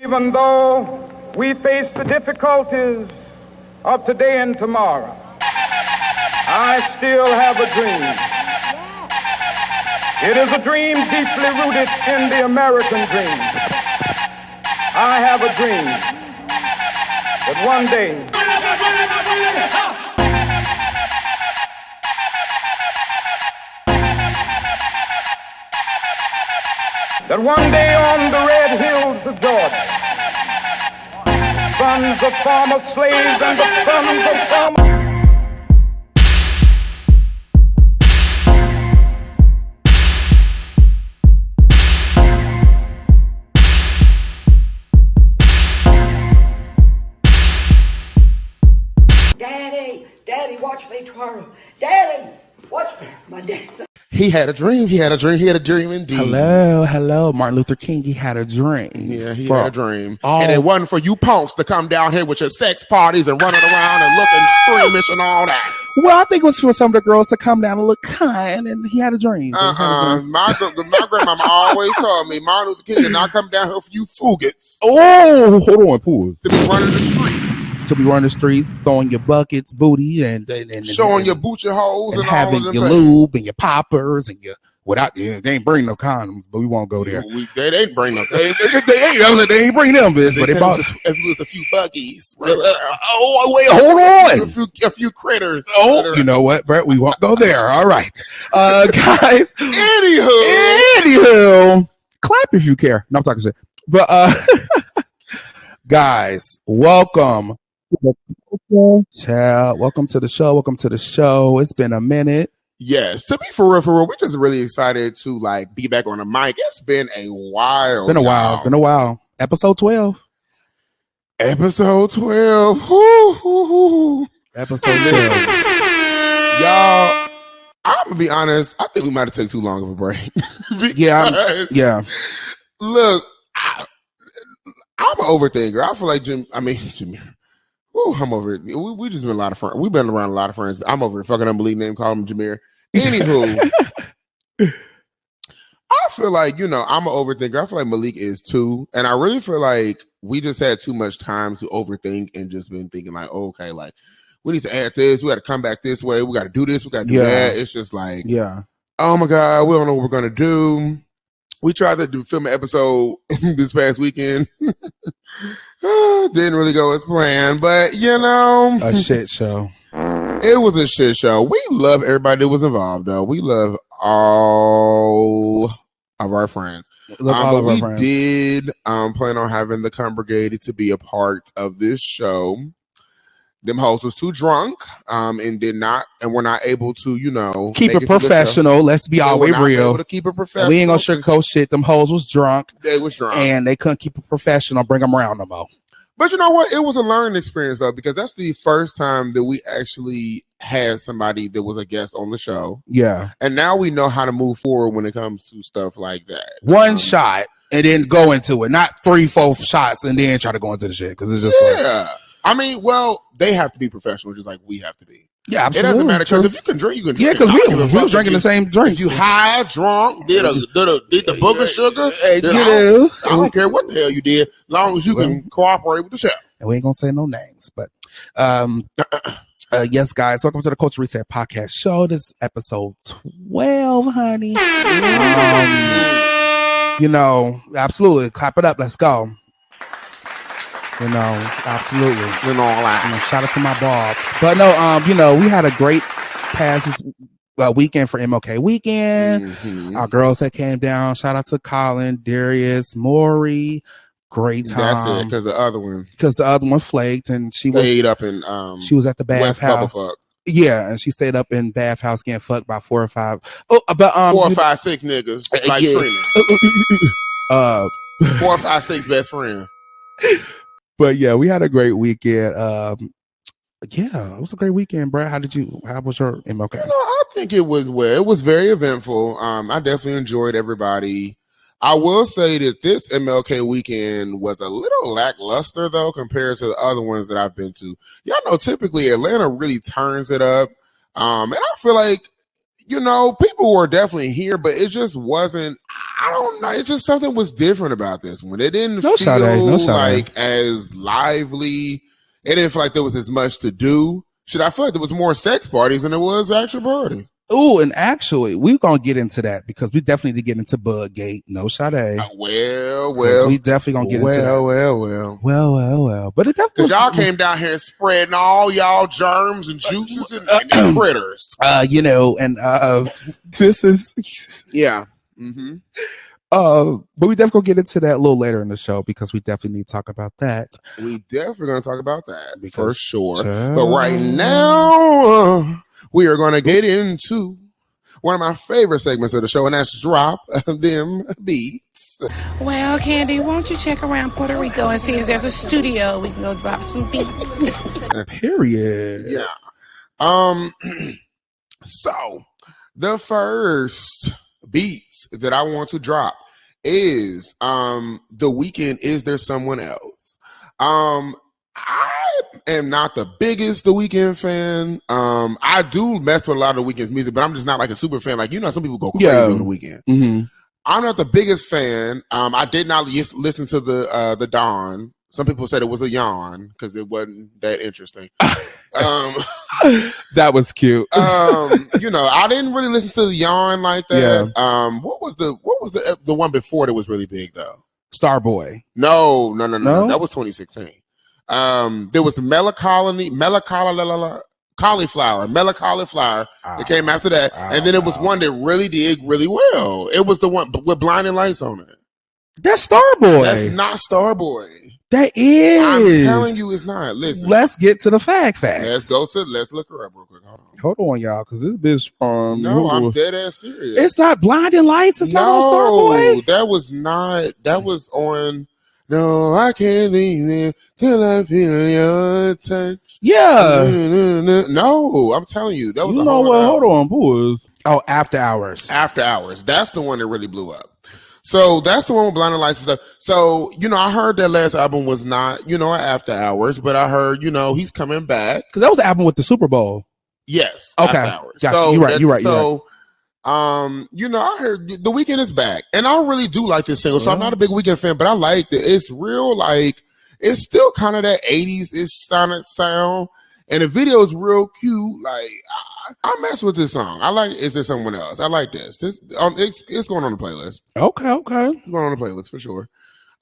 Even though we face the difficulties of today and tomorrow, I still have a dream. It is a dream deeply rooted in the American dream. I have a dream that one day on the red hills of Georgia, sons of former slaves and the sons of former... Daddy, watch me twirl. Daddy, watch me. My dad. He had a dream. He had a dream indeed. Hello. Martin Luther King, he had a dream. Yeah, he had a dream. And it wasn't for you punks to come down here with your sex parties and running around and looking squeamish and all that. Well, I think it was for some of the girls to come down and look kind, and he had a dream. My grandmama always told me Martin Luther King did not come down here for you fugits. Oh, hold on, pause. To be running the streets. To be running the streets, throwing your buckets, booty, and showing your boochie holes and having all your lube and your poppers and your without. They ain't bring no condoms, but we won't go there. They ain't bring no. They ain't bring them, bitch. But they bought if it was a few buggies. Oh wait, hold on. A few critters. Oh, you know what, Brett? We won't go there. All right, guys. Anywho, clap if you care. No, I'm talking shit. But guys, welcome. Child, welcome to the show. It's been a minute. Yes, to be for real, we're just really excited to be back on the mic. It's been a while. It's been a while. Episode 12. Episode 12. Ooh. Episode 12. Y'all, I'm gonna be honest. I think we might have taken too long of a break. Yeah. Look, I'm an overthinker. I feel like Jimmy. Woo, I'm over it. We just been a lot of friends. We've been around a lot of friends. I'm over it. Fucking unbelievable name. Call him Jameer. Anywho, I feel like, I'm an overthinker. I feel like Malik is too. And I really feel like we just had too much time to overthink and just been thinking okay, we need to add this. We got to come back this way. We got to do this. We got to do that. It's just oh my God, we don't know what we're going to do. We tried to film an episode this past weekend. Didn't really go as planned, but a shit show. It was a shit show. We love everybody that was involved, though. We love all of our friends. We did plan on having the congregated to be a part of this show. Them hoes was too drunk, and were not able to, keep it professional. Let's be all way real. Able to keep it professional. We ain't gonna sugarcoat shit. Them hoes was drunk. They was drunk, and they couldn't keep it professional. Bring them around no more. But you know what? It was a learning experience though, because that's the first time that we actually had somebody that was a guest on the show. Yeah, and now we know how to move forward when it comes to stuff like that. One shot and then go into it, not 3-4 shots and then try to go into the shit because it's just they have to be professional, just like we have to be. Yeah, absolutely. It doesn't matter because if you can drink, you can drink. Yeah, because we were drinking the same drink. If you high, drunk, did the booger sugar, I don't care what the hell you did, as long as you can cooperate with the show. And we ain't gonna say no names, but yes, guys, welcome to the Culture Reset Podcast Show. This is episode 12, honey. Absolutely, clap it up. Let's go. Absolutely. Shout out to my bobs. But no, we had a great past weekend for MLK weekend. Mm-hmm. Our girls that came down. Shout out to Colin, Darius, Maury. Great time. That's it, because the other one flaked, and she stayed up in she was at the bathhouse. Yeah, and she stayed up in bathhouse getting fucked by 4 or 5. Oh, but 4 or 5, 6 niggas like Trina. 4 or 5, 6 best friend. But yeah, we had a great weekend. It was a great weekend, Brad. How was your MLK? I think it was it was very eventful. I definitely enjoyed everybody. I will say that this MLK weekend was a little lackluster though compared to the other ones that I've been to. Y'all know typically Atlanta really turns it up. And I feel like, people were definitely here, but it just wasn't, I don't know. It's just something was different about this one. It didn't feel Sade. like as lively. It didn't feel like there was as much to do. I feel like there was more sex parties than there was actual party. Oh, and actually, we're gonna get into that because we definitely need to get into Bug-gate. No Sade. Well, we definitely gonna get into that. Well. But it definitely because y'all came down here spreading all y'all germs and juices and critters. This is yeah. Mm-hmm. But we definitely gonna get into that a little later in the show because we definitely need to talk about that. We definitely gonna talk about that for sure. But right now, we are gonna get into one of my favorite segments of the show, and that's Drop Them Beats. Well, Candy, won't you check around Puerto Rico and see if there's a studio we can go drop some beats? Period. Yeah. So the first beats that I want to drop is The Weeknd, Is There Someone Else? I am not the biggest The Weeknd fan. I do mess with a lot of The Weeknd's music, but I'm just not like a super fan. Like, some people go crazy on The Weeknd. Mm-hmm. I'm not the biggest fan. I did not listen to the Dawn. Some people said it was a yawn because it wasn't that interesting. That was cute. I didn't really listen to the yawn like that. Yeah. What was the one before that was really big though? Starboy. No. That was 2016. There was Cauliflower that came after that, and then it was one that really did really well. It was the one with blinding lights on it. That's Starboy. That's not Starboy. That is. I'm telling you, it's not. Listen. Let's get to the facts. Let's look her up real quick. Hold on, y'all, because this bitch from. No, I'm dead ass serious. It's not Blinding Lights. It's not on Starboy. That was not. That was on. No, I can't leave there till I feel your touch. Yeah. No, I'm telling you, that was. You know what? Hold on, boys. Oh, After Hours. After Hours. That's the one that really blew up. So that's the one with Blinding Lights and stuff. So, I heard that last album was not, After Hours, but I heard, he's coming back. Because that was the album with the Super Bowl. Yes. Okay. After Hours. Gotcha. So You're right. I heard The Weeknd is back. And I really do like this single. So I'm not a big Weeknd fan, but I like it. It's real, it's still kind of that 80s-ish sound. And the video is real cute. I mess with this song. I like Is There Someone Else? I like this. It's going on the playlist. Okay. It's going on the playlist for sure.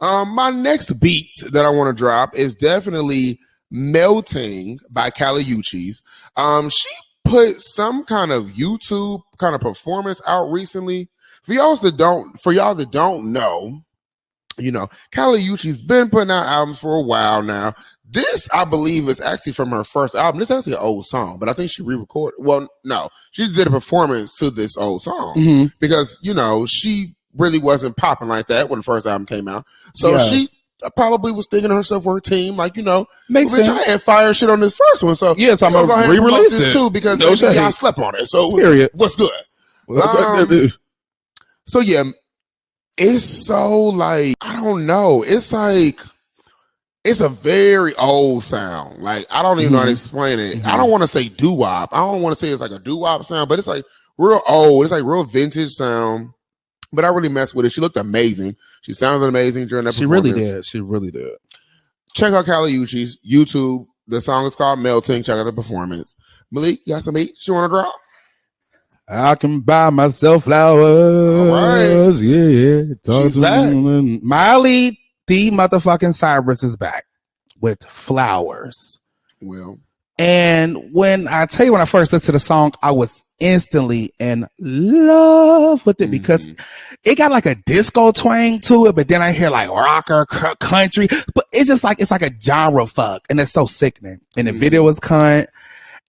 My next beat that I want to drop is definitely Melting by Uchis. She put some kind of YouTube kind of performance out recently. For y'all that don't know, Uchis been putting out albums for a while now. This, I believe, is actually from her first album. This is actually an old song, but I think she re-recorded. Well, no, she just did a performance to this old song because, she really wasn't popping like that when the first album came out. So she probably was thinking to herself for her team, makes sense. I had fire shit on this first one. So, yes, I'm going to re-release this too because y'all slept on it. So, period. What's good? So, yeah, it's so I don't know. It's a very old sound. I don't even know how to explain it. I don't want to say doo-wop. I don't want to say it's like a doo-wop sound, but it's real old. It's real vintage sound. But I really messed with it. She looked amazing. She sounded amazing during that performance. She really did. Check out Uchis YouTube. The song is called Melting. Check out the performance. Malik, you got some beats you want to drop? I can buy myself flowers. All right. Yeah. She's back. Miley the motherfucking Cyrus is back with Flowers. Well, and when I first listened to the song, I was instantly in love with it because it got a disco twang to it, but then I hear rocker country, but it's just it's like a genre fuck, and it's so sickening. And the video was cunt.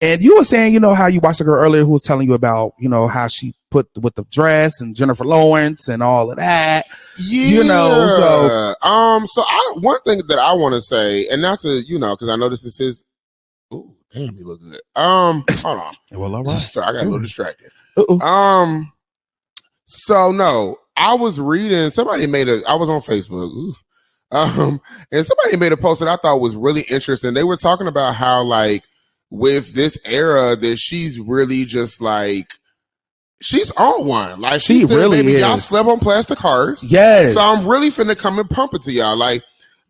And you were saying, how you watched a girl earlier who was telling you about, how she put with the dress and Jennifer Lawrence and all of that. Yeah. One thing that I want to say, and not to, because I know this is his. Ooh, damn, he look good. Hold on. Well, all right. Sorry, I got a little distracted. Uh-oh. So no, I was reading. I was on Facebook. And somebody made a post that I thought was really interesting. They were talking about how with this era that she's really just she's on one. Like she said, really baby, is. y'all slept on plastic hearts. Yes. So I'm really finna come and pump it to y'all. Like,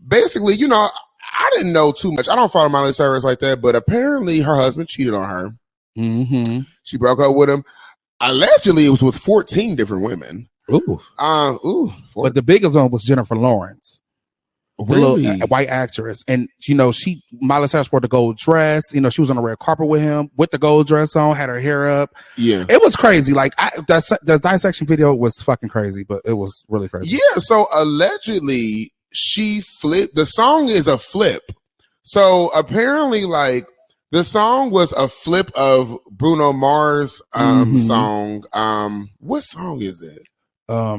basically, you know, I didn't know too much. I don't follow Miley Cyrus like that, but apparently her husband cheated on her. Mm-hmm. She broke up with him. Allegedly, it was with 14 different women. Ooh. But 14. the biggest one was Jennifer Lawrence. Really? Little, white actress. And, you know, Miley Cyrus wore the gold dress. You know, she was on the red carpet with him with the gold dress on, had her hair up. Yeah. It was crazy. Like, the dissection video was fucking crazy, but it was really crazy. Yeah, so allegedly, she flipped. The song is a flip. So apparently, like, the song was a flip of Bruno Mars' song. What song is it?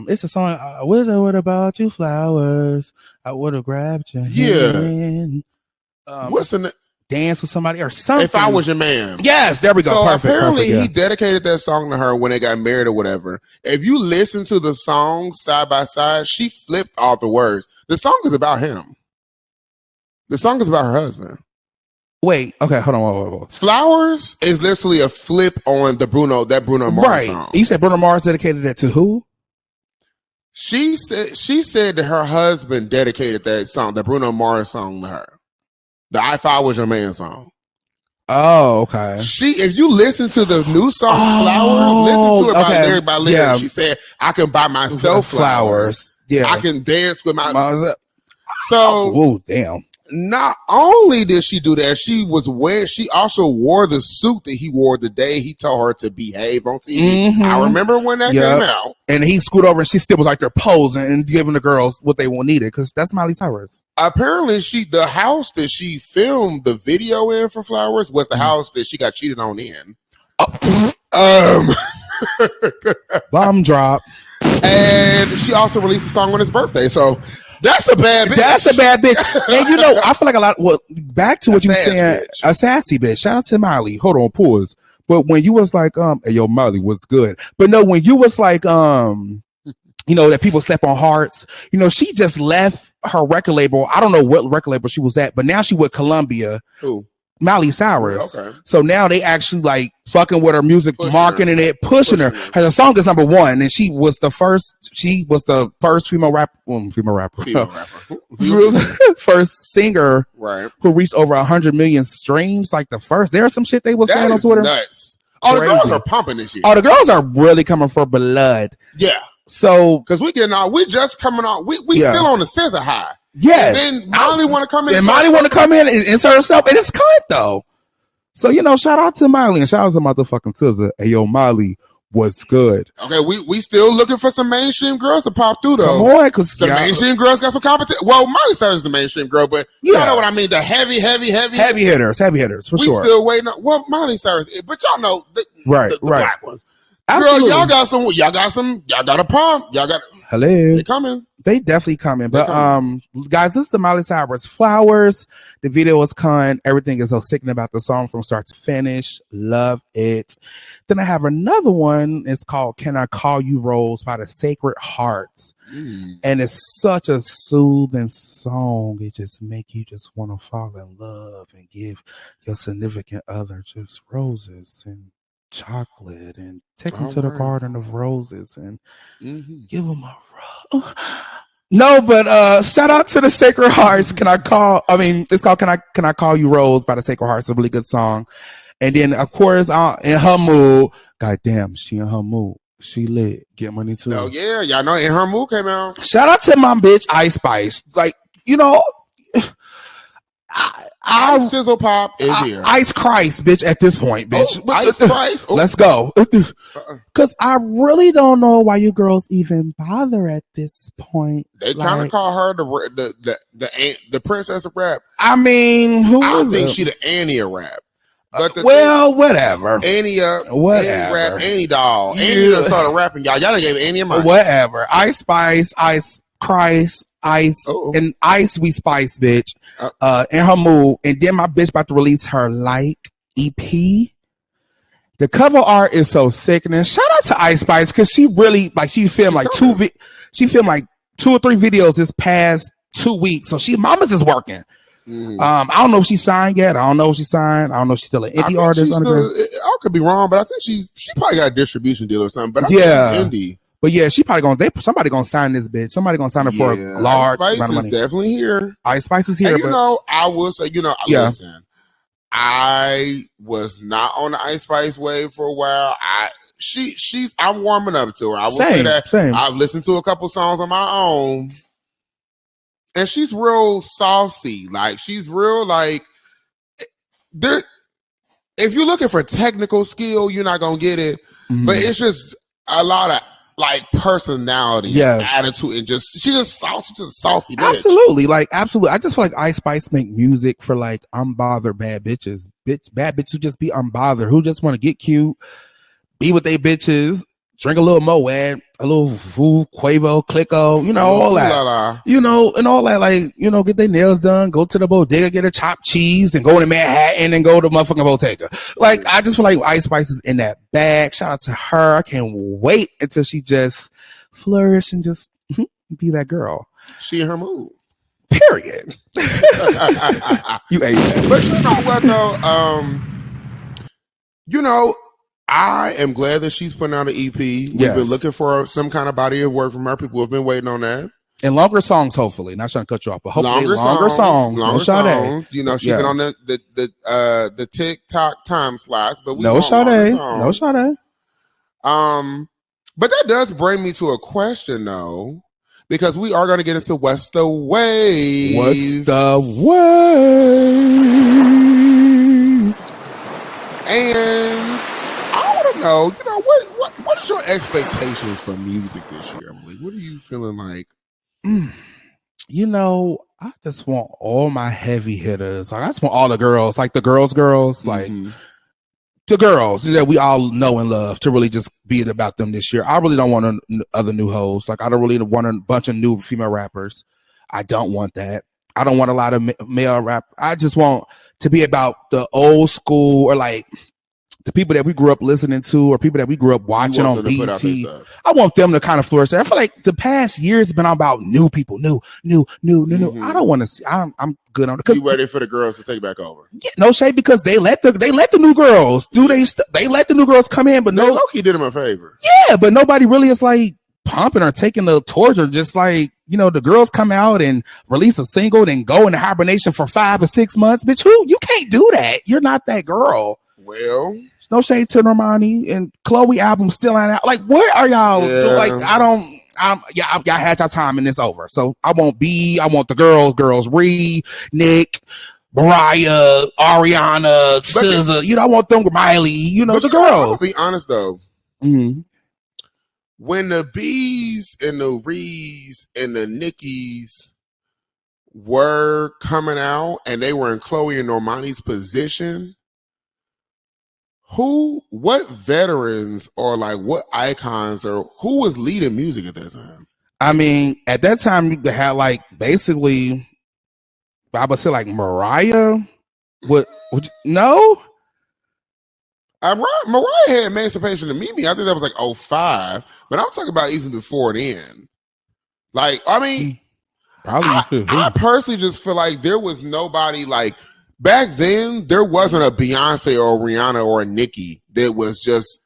It's a song. I wish I would have bought you flowers. I would have grabbed your hand. What's the dance with somebody or something? If I Was Your Man. Yes, there we go. So Perfect. apparently perfect, yeah. he dedicated that song to her when they got married or whatever. If you listen to the song side by side, she flipped all the words. The song is about him. The song is about her husband. Wait, okay, hold on. Whoa. Flowers is literally a flip on the Bruno Mars song. You said Bruno Mars dedicated that to who? She said that her husband dedicated that song, the Bruno Mars song, to her. The If I Was Your Man song. Oh, okay. If you listen to the new song Flowers, listen to it by lyric by lyric. Yeah. She said, I can buy myself flowers. Yeah. I can dance with my So oh damn. Not only did she do that, she also wore the suit that he wore the day he told her to behave on TV. Mm-hmm. I remember when that came out. And he scooted over and she still was like there posing and giving the girls what they needed because that's Miley Cyrus. Apparently, the house that she filmed the video in for Flowers was the house that she got cheated on in. Bomb drop. And she also released a song on his birthday. So that's a bad bitch. That's a bad bitch. And you know, I feel like back to what you were saying, a sassy bitch. Shout out to Miley. Hold on, pause. But when you was like, hey, yo, Miley, what's good? But no, when you was like, you know, that people slept on hearts, you know, she just left her record label. I don't know what record label she was at, but now she with Columbia. Who? Miley Cyrus. Okay. So now they actually like fucking with her music, marketing it, pushing her. Her song is number 1, and she was the first female rapper. First singer who reached over 100 million streams. Like the first. There's some shit they was saying on Twitter. Nuts. Oh, the girls are pumping this year. Oh, the girls are really coming for blood. Yeah. So because we just coming on. We still on the scissor high. Yes. And then Miley want to come in. And Miley want to come in and insert herself, and it's cunt though. So you know, shout out to Miley and shout out to motherfucking SZA. Hey yo, Miley, what's good? Okay, we still looking for some mainstream girls to pop through though. Come on, because the mainstream girls got some competition. Well, Miley Cyrus is the mainstream girl, but you know what I mean. The heavy hitters for we sure. We still waiting on Miley Cyrus, but y'all know the black ones. Absolutely. Girl, y'all got a pump. Y'all got hello. They coming. They definitely coming. But guys, this is the Miley Cyrus Flowers. The video was cunt. Everything is so sickening about the song from start to finish. Love it. Then I have another one. It's called Can I Call You Rose by the Sacred Hearts. And it's such a soothing song. It just make you just want to fall in love and give your significant other just roses and chocolate and take them to the garden of roses and give them a rose. No, but shout out to the Sacred Hearts. It's called Can I Call You Rose by the Sacred Hearts. It's a really good song. And then of course in her mood, goddamn, she in her mood. She lit. Get money too. Oh yeah, y'all know In Her Mood came out. Shout out to my bitch Ice Spice. Like, you know, Ice Sizzle Pop is here. Ice Christ, bitch, at this point, bitch. Oh, Ice Christ. Oh. Let's go. Because I really don't know why you girls even bother at this point. They kind of call her the princess of rap. I mean, I think she the Annie of rap. But whatever. Annie rap, Annie doll. Yeah. Annie done started rapping, y'all. Y'all done gave Annie a mic. Whatever. Ice Spice, Ice Christ, Ice, and Ice We Spice, bitch. In her mood. And then my bitch about to release her Like EP. The cover art is so sickening. Shout out to Ice Spice because she really she filmed like 2 or 3 videos this past 2 weeks. So mama's is working. I don't know if she signed yet. I don't know if she signed. I don't know if she's still an indie artist. I could be wrong, but I think she probably got a distribution deal or something. But I think she's indie. But yeah, she probably somebody gonna sign this bitch. Somebody gonna sign her for a large amount of money. Is definitely here. Ice Spice is here. And I will say, listen, I was not on the Ice Spice wave for a while. I'm warming up to her. I will say that. Same. I've listened to a couple songs on my own, and she's real saucy. Like she's real like there. If you're looking for technical skill, you're not gonna get it. But it's just a lot of like personality, and attitude, and she's just saucy bitch. Absolutely, absolutely. I just feel like Ice Spice make music for like unbothered bad bitches, bad bitches who just be unbothered, who just want to get cute, be with they bitches, drink a little Moet, a little Vu, Quavo, Clicko, all that, and all that, like, get their nails done, go to the bodega, get a chopped cheese, then go to Manhattan and go to motherfucking Bottega. Like, I just feel like Ice Spice is in that bag. Shout out to her. I can't wait until she just flourish and just be that girl. She in her mood. Period. You ate that. But you know what though? I am glad that she's putting out an EP. We've been looking for some kind of body of work from her. People have been waiting on that. And longer songs, hopefully. Not trying to cut you off, but hopefully longer songs. Longer songs. She's been on the TikTok time slots, but we no Sade. No Sade. But that does bring me to a question though, because we are going to get into What's the Wave. What's the Wave? And what is your expectations for music this year, Emily? What are you feeling like? I just want all my heavy hitters. Like, I just want all the girls, like the girls, like the girls that we all know and love, to really just be about them this year. I really don't want other new hoes. Like, I don't really want a bunch of new female rappers. I don't want that. I don't want a lot of male rap. I just want to be about the old school, or like the people that we grew up listening to, or people that we grew up watching on BT. I want them to kind of flourish. I feel like the past years have been about new people, new. I don't want to see. I'm good on it. You ready for the girls to take back over? Yeah, no shade, because they let the new girls do they let the new girls come in, but Loki did them a favor. Yeah, but nobody really is like pumping or taking the torch, or just like, the girls come out and release a single, then go into hibernation for 5 or 6 months. Bitch, you can't do that. You're not that girl. Well, no shade to Normani and Chloe album still out. Like, where are y'all? Yeah. Like, y'all had your time and it's over. So I want the girls, Ree, Nick, Mariah, Ariana, SZA. I want them, Miley. The girls. To be honest though, when the B's and the Rees and the Nickies were coming out and they were in Chloe and Normani's position, what veterans or like what icons or who was leading music at that time? I mean, at that time you had like basically, I would say like Mariah. No? Mariah had Emancipation to Meet Me. I think that was like 2005, but I'm talking about even before then. Like, I mean, I personally just feel like there was nobody like. Back then, there wasn't a Beyonce or a Rihanna or a Nicki that was just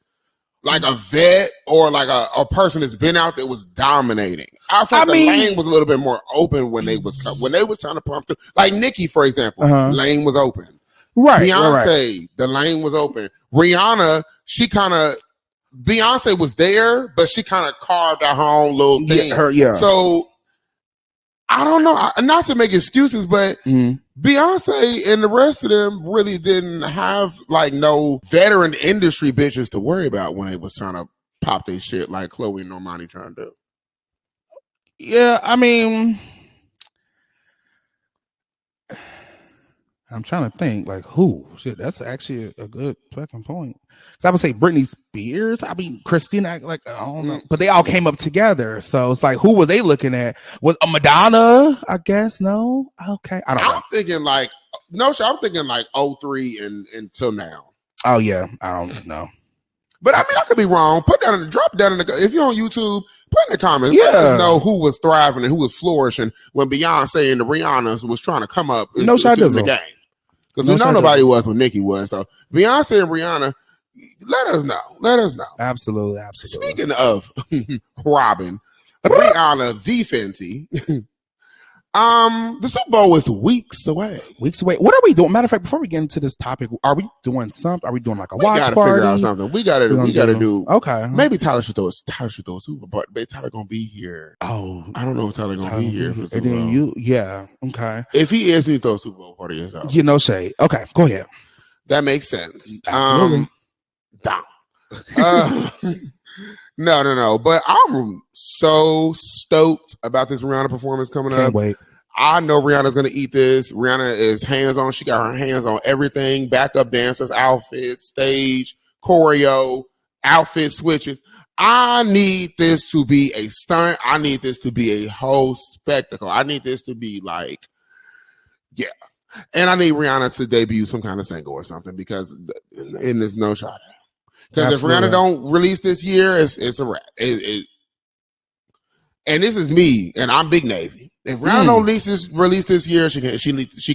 like a vet or like a person that's been out that was dominating. I feel like the lane was a little bit more open when they was trying to pump through. Like Nicki, for example, lane was open. Right. Beyonce, the lane was open. Rihanna, Beyonce was there, but she kind of carved out her own little thing. So I don't know, not to make excuses, but Beyonce and the rest of them really didn't have like no veteran industry bitches to worry about when they was trying to pop their shit like Chloe and Normani trying to do. Yeah, I mean, I'm trying to think like who. Shit, that's actually a good fucking point. So I would say Britney Spears. I mean, Christina. Like, I don't know, but they all came up together. So it's like, who were they looking at? Was a Madonna? I guess no. Okay, I don't know. I'm thinking like I'm thinking like 2003 and until now. Oh yeah, I don't know. But I mean, I could be wrong. Drop it down in the. If you're on YouTube, Put in the comments. Let us know who was thriving and who was flourishing when Beyonce and the Rihannas was trying to come up in the game. Because we know nobody was when Nicki was. So Beyonce and Rihanna, let us know. Let us know. Absolutely. Speaking of Robin, Rihanna, the Fenty. The Super Bowl is weeks away. What are we doing? Matter of fact, before we get into this topic, are we doing something? Are we doing like a watch party? Figure out something. We gotta do. Okay. Maybe Tyler should throw a Super Bowl. Maybe Tyler gonna be here. Oh, I don't know if Tyler gonna be here for Super Bowl. Okay. If he is, we throw a Super Bowl party yourself. Shade. Okay, go ahead. That makes sense. Absolutely. No. But I'm so stoked about this Rihanna performance coming up. Can't wait. I know Rihanna's going to eat this. Rihanna is hands-on. She got her hands on everything. Backup dancers, outfits, stage, choreo, outfit switches. I need this to be a stunt. I need this to be a whole spectacle. I need this to be like, yeah. And I need Rihanna to debut some kind of single or something because there's no shot at it. Because if Rihanna don't release this year, it's a wrap. And this is me, and I'm Big Navy. If Rihanna don't release this year, she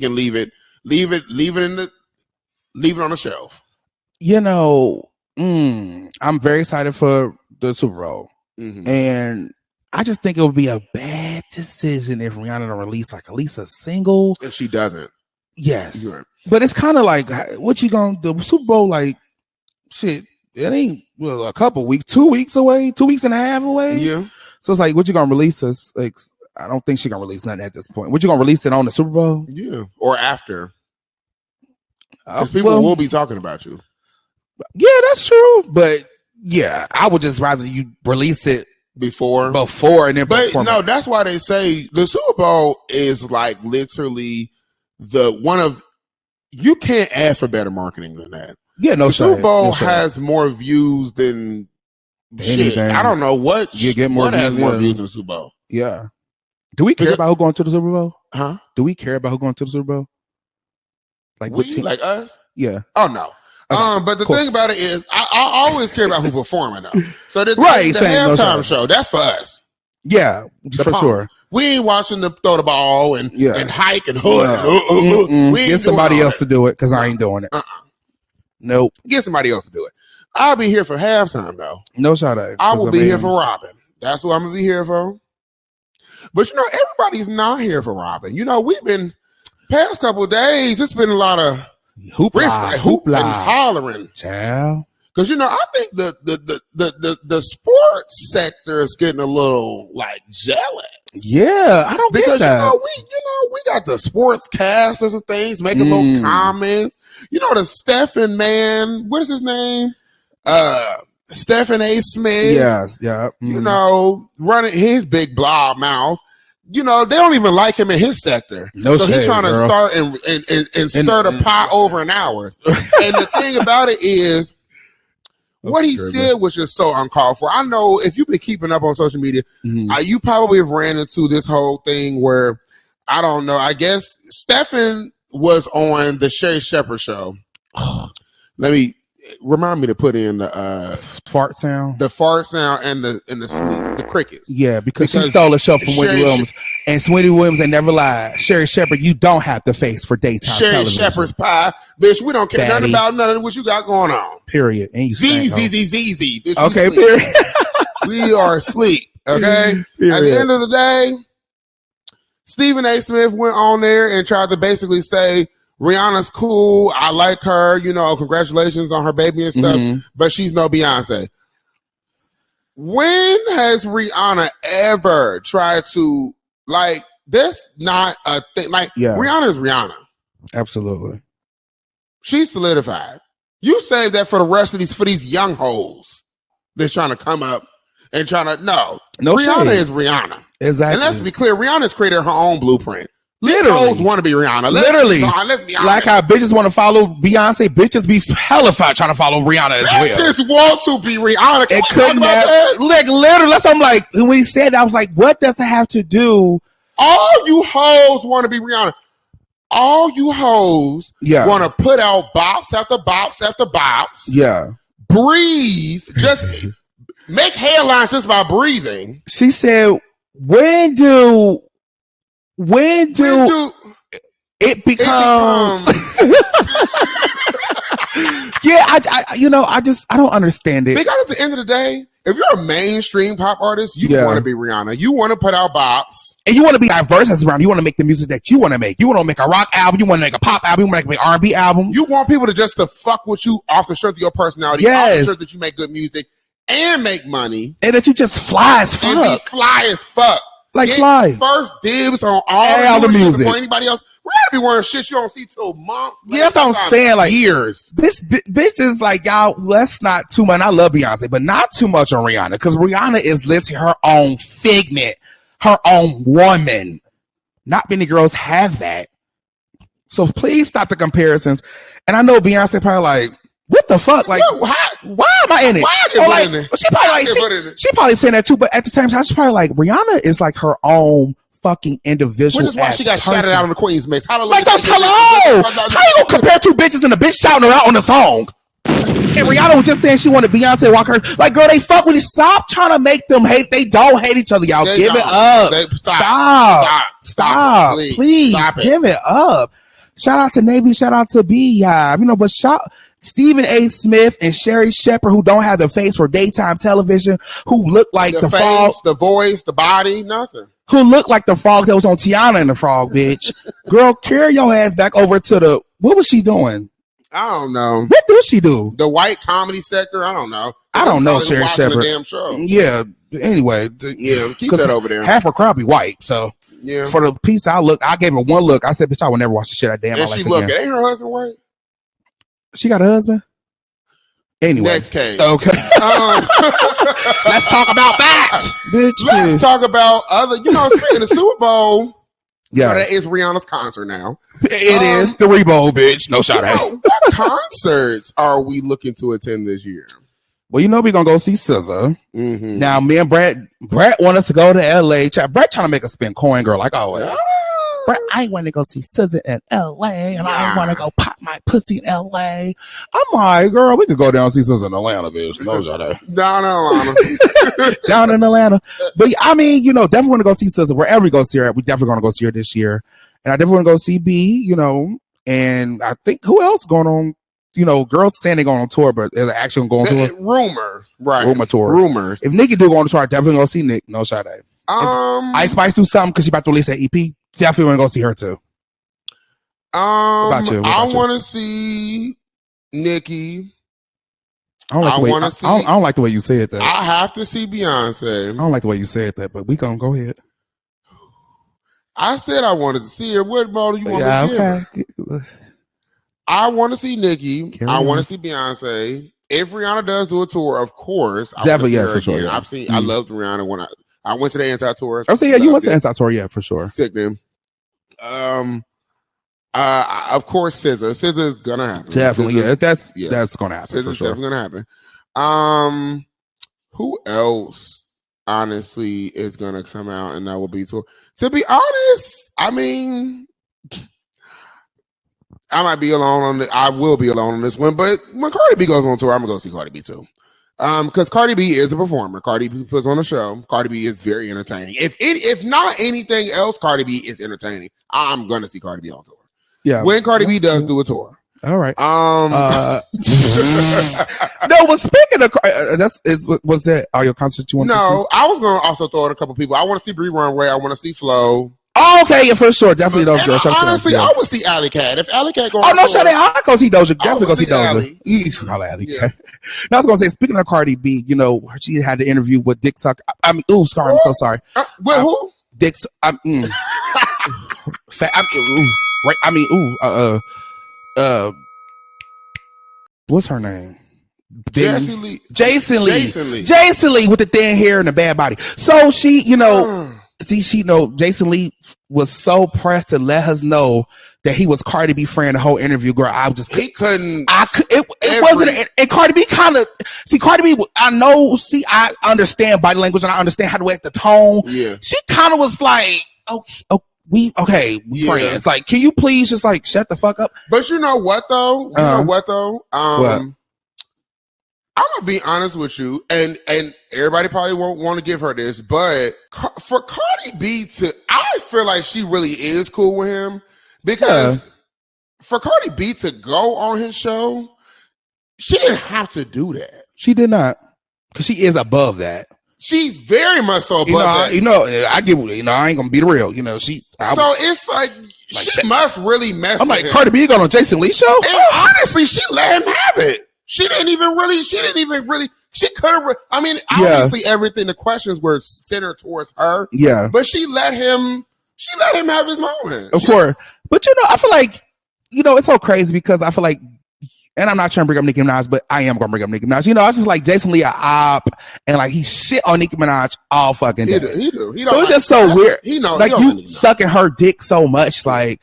can leave it on the shelf. I'm very excited for the Super Bowl, and I just think it would be a bad decision if Rihanna don't release like at least a single. If she doesn't, yes, but it's kind of like what you gonna do? Super Bowl, like shit. It ain't a couple weeks, 2 weeks away, 2 weeks and a half away. Yeah. So it's like, what you gonna release us? Like, I don't think she gonna release nothing at this point. What you gonna release it on the Super Bowl? Yeah, or after. People will be talking about you. Yeah, that's true. But yeah, I would just rather you release it before and then. But no, that's why they say the Super Bowl is like literally you can't ask for better marketing than that. Yeah, no. The Super Bowl has more views than shit. I don't know what has more views than the Super Bowl. Yeah. Do we care about who going to the Super Bowl? Huh? Do we care about who going to the Super Bowl? Like like us? Yeah. Oh no. Okay. But the thing about it is, I always care about who performing though. So the halftime show, that's for us. Yeah, for sure. We ain't watching them throw the ball and hike and hood. We get somebody else to do it because I ain't doing it. Nope. Get somebody else to do it. I'll be here for halftime though. No shot at it. I will be here for Robin. That's what I'm gonna be here for. But everybody's not here for Robin. We've been past couple of days. It's been a lot of hoopla and hollering, child. Because I think the sports sector is getting a little like jealous. Yeah, I don't get that. We got the sports casters and things making little comments. The Stephen man, what is his name? Stephen A. Smith. Yes, yeah. Running his big blob mouth. They don't even like him in his sector. No so he's trying to start and stir the pot over an hour. And the thing about it is, what he said was just so uncalled for. I know if you've been keeping up on social media, you probably have ran into this whole thing where, I don't know, I guess Stephen was on the Sherry Shepherd show. Remind me to put in the fart sound, and the crickets. Yeah, because she stole a show from Wendy Williams, and Wendy Williams ain't never lied. Sherry Shepherd, you don't have to face for daytime television. Sherry Shepherd's pie, bitch. We don't care nothing about none of what you got going on. Period. And you Z. Okay, period. We are asleep. Okay. Period. At the end of the day, Stephen A. Smith went on there and tried to basically say, Rihanna's cool. I like her. Congratulations on her baby and stuff. But she's no Beyonce. When has Rihanna ever tried to this? Not a thing. Rihanna is Rihanna. Absolutely. She's solidified. You save that for these young hoes that's trying to come up and trying to no. Rihanna is Rihanna. Exactly. And let's be clear. Rihanna's created her own blueprint. Literally, want to be Rihanna. Let's be honest. Like how bitches want to follow Beyonce, bitches be hellified trying to follow Rihanna as well. Bitches want to be Rihanna. It couldn't have. Literally, that's what I'm like. When he said that, I was like, what does it have to do? All you hoes want to be Rihanna. All you hoes want to put out bops after bops after bops. Yeah. Breathe. Just make headlines just by breathing. She said, when do it becomes yeah, I don't understand it. Because at the end of the day, if you're a mainstream pop artist, you want to be Rihanna. You want to put out bops. And you want to be diverse as around. You want to make the music that you want to make. You want to make a rock album. You want to make a pop album. You want to make an R&B album. You want people to fuck with you off the strength of your personality. Off the strength that you make good music and make money. And that you just fly as fuck. And be fly as fuck. Like fly. First dibs on all the music before anybody else. We gotta be wearing shit you don't see till months. Yeah, that's what I'm saying. Like years. Bitch is like, y'all, let's not too much. I love Beyonce, but not too much on Rihanna. Because Rihanna is literally her own figment, her own woman. Not many girls have that. So please stop the comparisons. And I know Beyonce probably like, what the fuck? Like, why am I in it? She probably saying that too, but at the same time, she's probably like, Rihanna is like her own fucking individual. Which is why she got shouted out on the Queen's Mix. Like, hello! How you gonna compare two bitches and the bitch shouting her out on the song? And Rihanna was just saying she wanted Beyonce walk her. Like, girl, they fuck with you. Stop trying to make them hate. They don't hate each other, y'all. Give it up. Stop. Please. Give it up. Shout out to Navy. Shout out to Beehive. But Stephen A. Smith and Sherry Shepherd, who don't have the face for daytime television, who look like the frog, the voice, the body, nothing. Who look like the frog that was on Tiana and the Frog, bitch. Girl, carry your ass back over to what was she doing? I don't know. What did she do? The white comedy sector? I don't know. I don't know, Sherry Shepherd. Damn show. Yeah. Anyway. Keep that over there. Half her crowd be white, so. Yeah. For the piece I gave her one look. I said, bitch, I would never watch the shit I damn my life again. Ain't her husband white? She got a husband? Anyway. Next case. Okay. Let's talk about that. Bitch. Let's talk about speaking of Super Bowl. Yeah. That is Rihanna's concert now. It is the Rebo, bitch. No shot at it. What concerts are we looking to attend this year? Well, we're going to go see SZA. Mm-hmm. Now, me and Brett want us to go to LA. Brett trying to make us spend coin, girl, like always. Brett, I want to go see SZA in LA, and I want to go pop my pussy in LA. I'm like, girl, we could go down and see SZA in Atlanta, bitch. No, down in Atlanta. Down in Atlanta. But I mean, definitely want to go see SZA wherever we go see her. We definitely going to go see her this year. And I definitely want to go see B, and I think who else going on? Girls saying they're going on tour, but is it actually going on tour? Rumor. Right. Rumor tour. Rumors. If Nicki do go on tour, I definitely going to see Nick. No shot at. Ice Spice do something because she about to release an EP. Definitely want to go see her too. What about you? I want to see Nicki. I don't like the way you said that. I have to see Beyonce. I don't like the way you said that, but we gonna go ahead. I said I wanted to see her. What more do you want me to give? I want to see Nicki. I want to see Beyonce. If Rihanna does do a tour, of course, definitely, for sure. Yeah. I loved Rihanna when I went to the anti-tour. I say, you went to the anti-tour, yeah, for sure. Sick, man. Of course, SZA. SZA is gonna happen. Definitely, that's gonna happen. SZA's definitely gonna happen. Who else? Honestly, is gonna come out and that will be tour. To be honest, I mean, I might be alone on I will be alone on this one, but when Cardi B goes on tour, I'm gonna go see Cardi B too. Because Cardi B is a performer. Cardi B puts on a show. Cardi B is very entertaining. If not anything else, Cardi B is entertaining. I'm gonna see Cardi B on tour. Yeah, when Cardi B does do a tour. All right. No, but speaking of, was that all your concerts you want? No, I was gonna also throw in a couple people. I want to see Bree Runway. I want to see Flo. Oh, okay, yeah, for sure, definitely those girls. Honestly, I would see Alley Cat if Alley Cat going. Oh no, shut it! I go see Doja. Definitely go see Doja. Alley. Yeah. Now I was gonna say, speaking of Cardi B, she had the interview with Dick Suck. I mean, I'm so sorry. With who? Dick. What's her name? Jason Lee with the thin hair and the bad body. So she, Jason Lee was so pressed to let us know that he was Cardi B friend the whole interview. Girl, it wasn't. And Cardi B Cardi B. I understand body language and I understand how to act the tone. Yeah, she kind of was like, we friends. Like, can you please just shut the fuck up? But you know what though? What? I'm gonna be honest with you, and everybody probably won't want to give her this, but for Cardi B I feel like she really is cool with him because for Cardi B to go on his show, she didn't have to do that. She did not, because she is above that. She's very much so above that. I give. I ain't gonna be real. It's like she must really mess. I'm with like him. Cardi B going on Jason Lee show. And honestly, she let him have it. She didn't even really. She could have. I mean, obviously, everything. The questions were centered towards her. Yeah, but she let him. She let him have his moment. Of course, but I feel like it's so crazy because I feel like, and I'm not trying to bring up Nicki Minaj, but I am going to bring up Nicki Minaj. I just like Jason Lee a op, and like he shit on Nicki Minaj all fucking day. He do. So it's just so weird. Like you sucking her dick so much, like.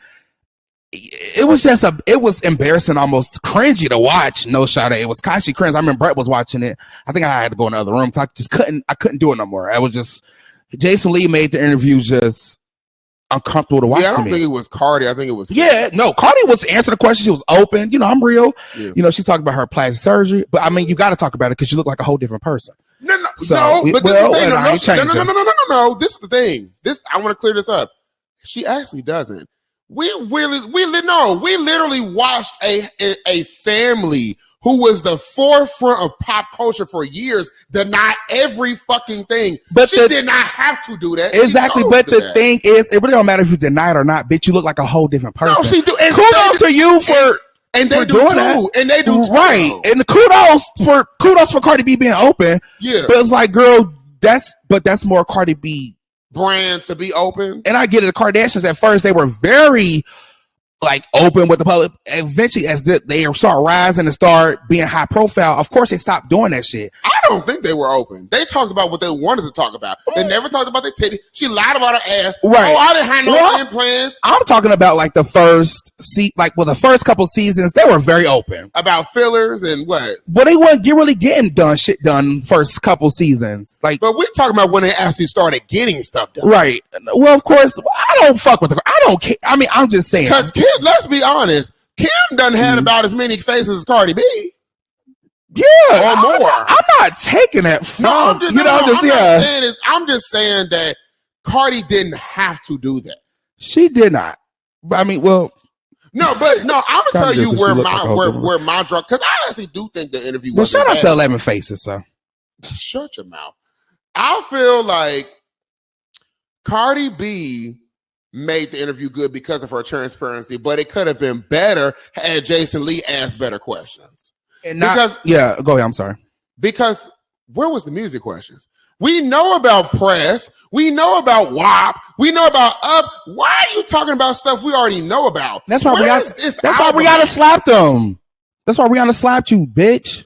It was embarrassing, almost cringy to watch. No shot at it. Was Kashi cringe. I remember Brett was watching it. I think I had to go in the other room. So I couldn't do it no more. I was just Jason Lee made the interview just uncomfortable to watch. I don't think it was Cardi. I think it was Cardi was answering the question. She was open. I'm real. Yeah. She's talking about her plastic surgery, but I mean, you got to talk about it because you look like a whole different person. No. This is the thing. I want to clear this up. She actually doesn't. We literally watched a family who was the forefront of pop culture for years deny every fucking thing. But she did not have to do that. Exactly. But the thing is, it really don't matter if you deny it or not, bitch. You look like a whole different person. No, she do. And kudos to you for and they for do doing too. that. And they do too. Right. And the kudos for Cardi B being open. Yeah. But it's like, girl, that's more Cardi B brand to be open. And I get it. The Kardashians at first, they were very open with the public. Eventually, as they start rising and start being high profile, of course they stopped doing that shit. I don't think they were open. They talked about what they wanted to talk about. They never talked about their titty. She lied about her ass. Right. Oh, I didn't have no implants. I'm talking about the the first couple seasons, they were very open about fillers and what. But they weren't really getting shit done first couple seasons. But we're talking about when they actually started getting stuff done. Right. Well, of course, I don't fuck with I don't care. I mean, I'm just saying. Because let's be honest, Kim done had about as many faces as Cardi B. Yeah, or more. I'm not taking that from I'm just saying that Cardi didn't have to do that. She did not. I mean, well, I'm gonna tell you where my drug, because I actually do think the interview was. Well, shout out to 11 Faces, so shut your mouth. I feel like Cardi B made the interview good because of her transparency, but it could have been better had Jason Lee asked better questions. Go ahead. I'm sorry. Because where was the music questions? We know about Press. We know about WAP. We know about Up. Why are you talking about stuff we already know about? That's why Rihanna slapped them. That's why Rihanna slapped you, bitch.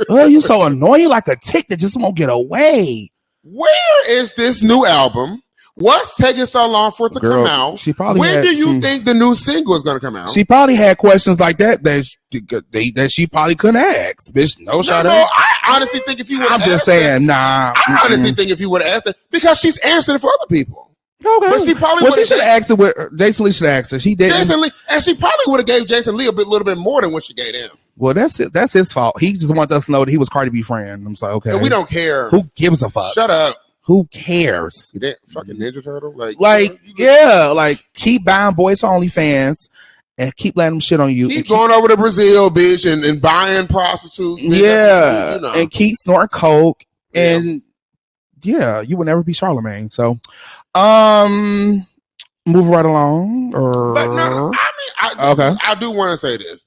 Oh, you so annoying, like a tick that just won't get away. Where is this new album? What's taking so long for it to come out? When do you think the new single is going to come out? She probably had questions like that she probably couldn't ask. Bitch, shut up. I honestly think if you would, I'm just saying, nah. I honestly think if you would have asked it, because she's answering it for other people. Okay, but she probably she should have asked it with Jason Lee. Should have asked her. She didn't. Jason Lee, and she probably would have gave Jason Lee a little bit more than what she gave him. Well, that's it. That's his fault. He just wants us to know that he was Cardi B friend. I'm like, okay, and we don't care. Who gives a fuck? Shut up. Who cares? You didn't fucking Ninja Turtle? Keep buying boys for OnlyFans and keep letting them shit on you. Keep going over to Brazil, bitch, and buying prostitutes. Yeah. And keep snorting coke. And you will never be Charlemagne. So, move right along. But no, I do want to say this.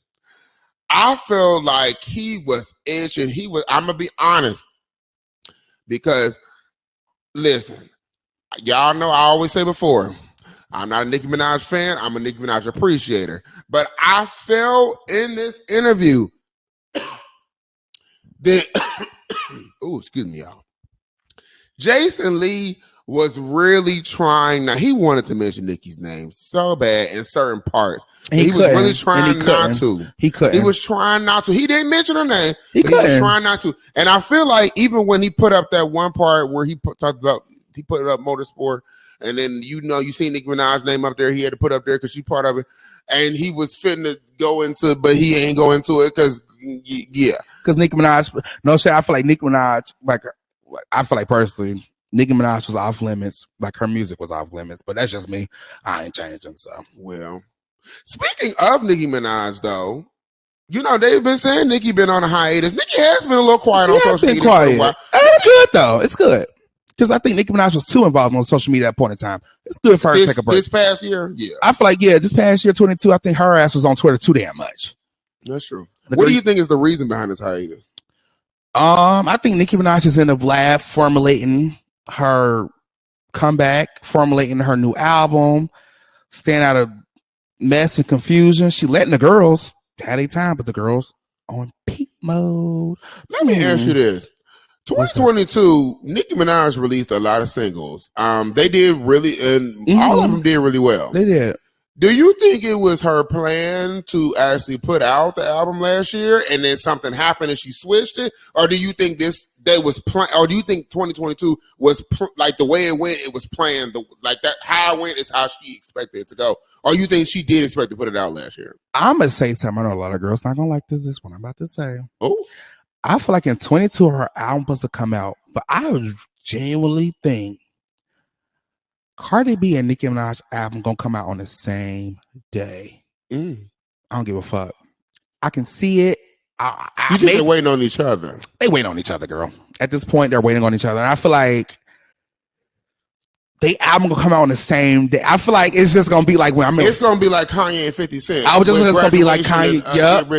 I feel like he was itching. I'm going to be honest. Because listen, y'all know I always say before, I'm not a Nicki Minaj fan. I'm a Nicki Minaj appreciator. But I felt in this interview that, excuse me, y'all. Jason Lee was really trying. Now, he wanted to mention Nicki's name so bad in certain parts. He was really trying not to. He couldn't. He was trying not to. He didn't mention her name. He was trying not to. And I feel like even when he put up that one part where he put up motorsport, and then you see Nicki Minaj's name up there, he had to put up there because she's part of it. And he was fitting to go into, but he ain't go into it because Yeah. Because Nicki Minaj, no shit, I feel like Nicki Minaj, I feel like personally, Nicki Minaj was off limits. Like her music was off limits, but that's just me. I ain't changing. So, well, speaking of Nicki Minaj, though, they've been saying Nicki been on a hiatus. Nicki has been a little quiet on social media for a while. It's good though. It's good. Because I think Nicki Minaj was too involved on social media at that point in time. It's good for her to take a break. This past year, yeah. I feel like, this past year, 22, I think her ass was on Twitter too damn much. That's true. What do you think is the reason behind this hiatus? I think Nicki Minaj is in the lab formulating her comeback, formulating her new album, staying out of mess and confusion. She letting the girls have their time, but the girls on peak mode. Let me ask you this. 2022, Nicki Minaj released a lot of singles. They did really, and all of them did really well. They did. Do you think it was her plan to actually put out the album last year, and then something happened and she switched it, or do you think or do you think 2022 was like the way it went? It was planned like that. How it went is how she expected it to go. Or you think she did expect to put it out last year? I'm gonna say something. I know a lot of girls not gonna like this one I'm about to say. Oh. I feel like in 22 her album was to come out, but I genuinely think Cardi B and Nicki Minaj album gonna come out on the same day. I don't give a fuck. I can see it. You think they're waiting on each other? They wait on each other, girl. At this point, they're waiting on each other. And I feel like they album gonna come out on the same day. I feel like it's just gonna be like it's gonna be like Kanye and 50 Cent. I was just gonna be like Kanye.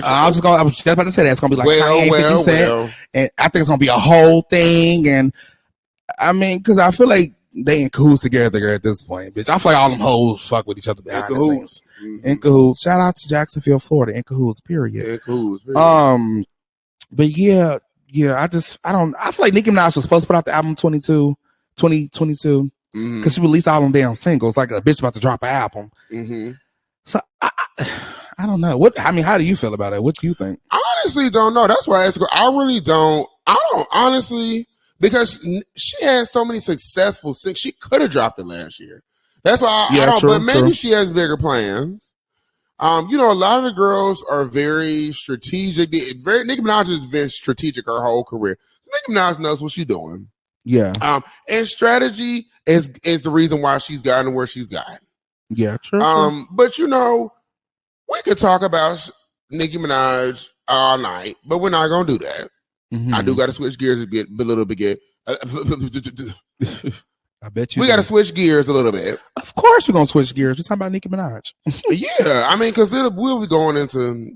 I was just about to say that it's gonna be like Kanye and 50 Cent, and I think it's gonna be a whole thing. And I mean, because I feel like they in cahoots together at this point, bitch. I feel like all them hoes fuck with each other behind the scenes. In cahoots. Shout out to Jacksonville, Florida. In cahoots. Period. In cahoots. Period. But yeah. I feel like Nicki Minaj was supposed to put out the album 2022. Because she released all them damn singles, like a bitch about to drop an album. So I don't know. How do you feel about it? What do you think? I honestly don't know. That's why I really don't. I don't honestly, because she had so many successful singles. She could have dropped it last year. That's why I don't. But maybe she has bigger plans. A lot of the girls are very strategic. Nicki Minaj has been strategic her whole career. So Nicki Minaj knows what she's doing. Yeah. And strategy is the reason why she's gotten where she's gotten. Yeah, true. But we could talk about Nicki Minaj all night, but we're not gonna do that. I do gotta switch gears a little bit. I bet you we gotta switch gears a little bit. Of course we're gonna switch gears. We're talking about Nicki Minaj. Yeah, I mean, because we'll be going into,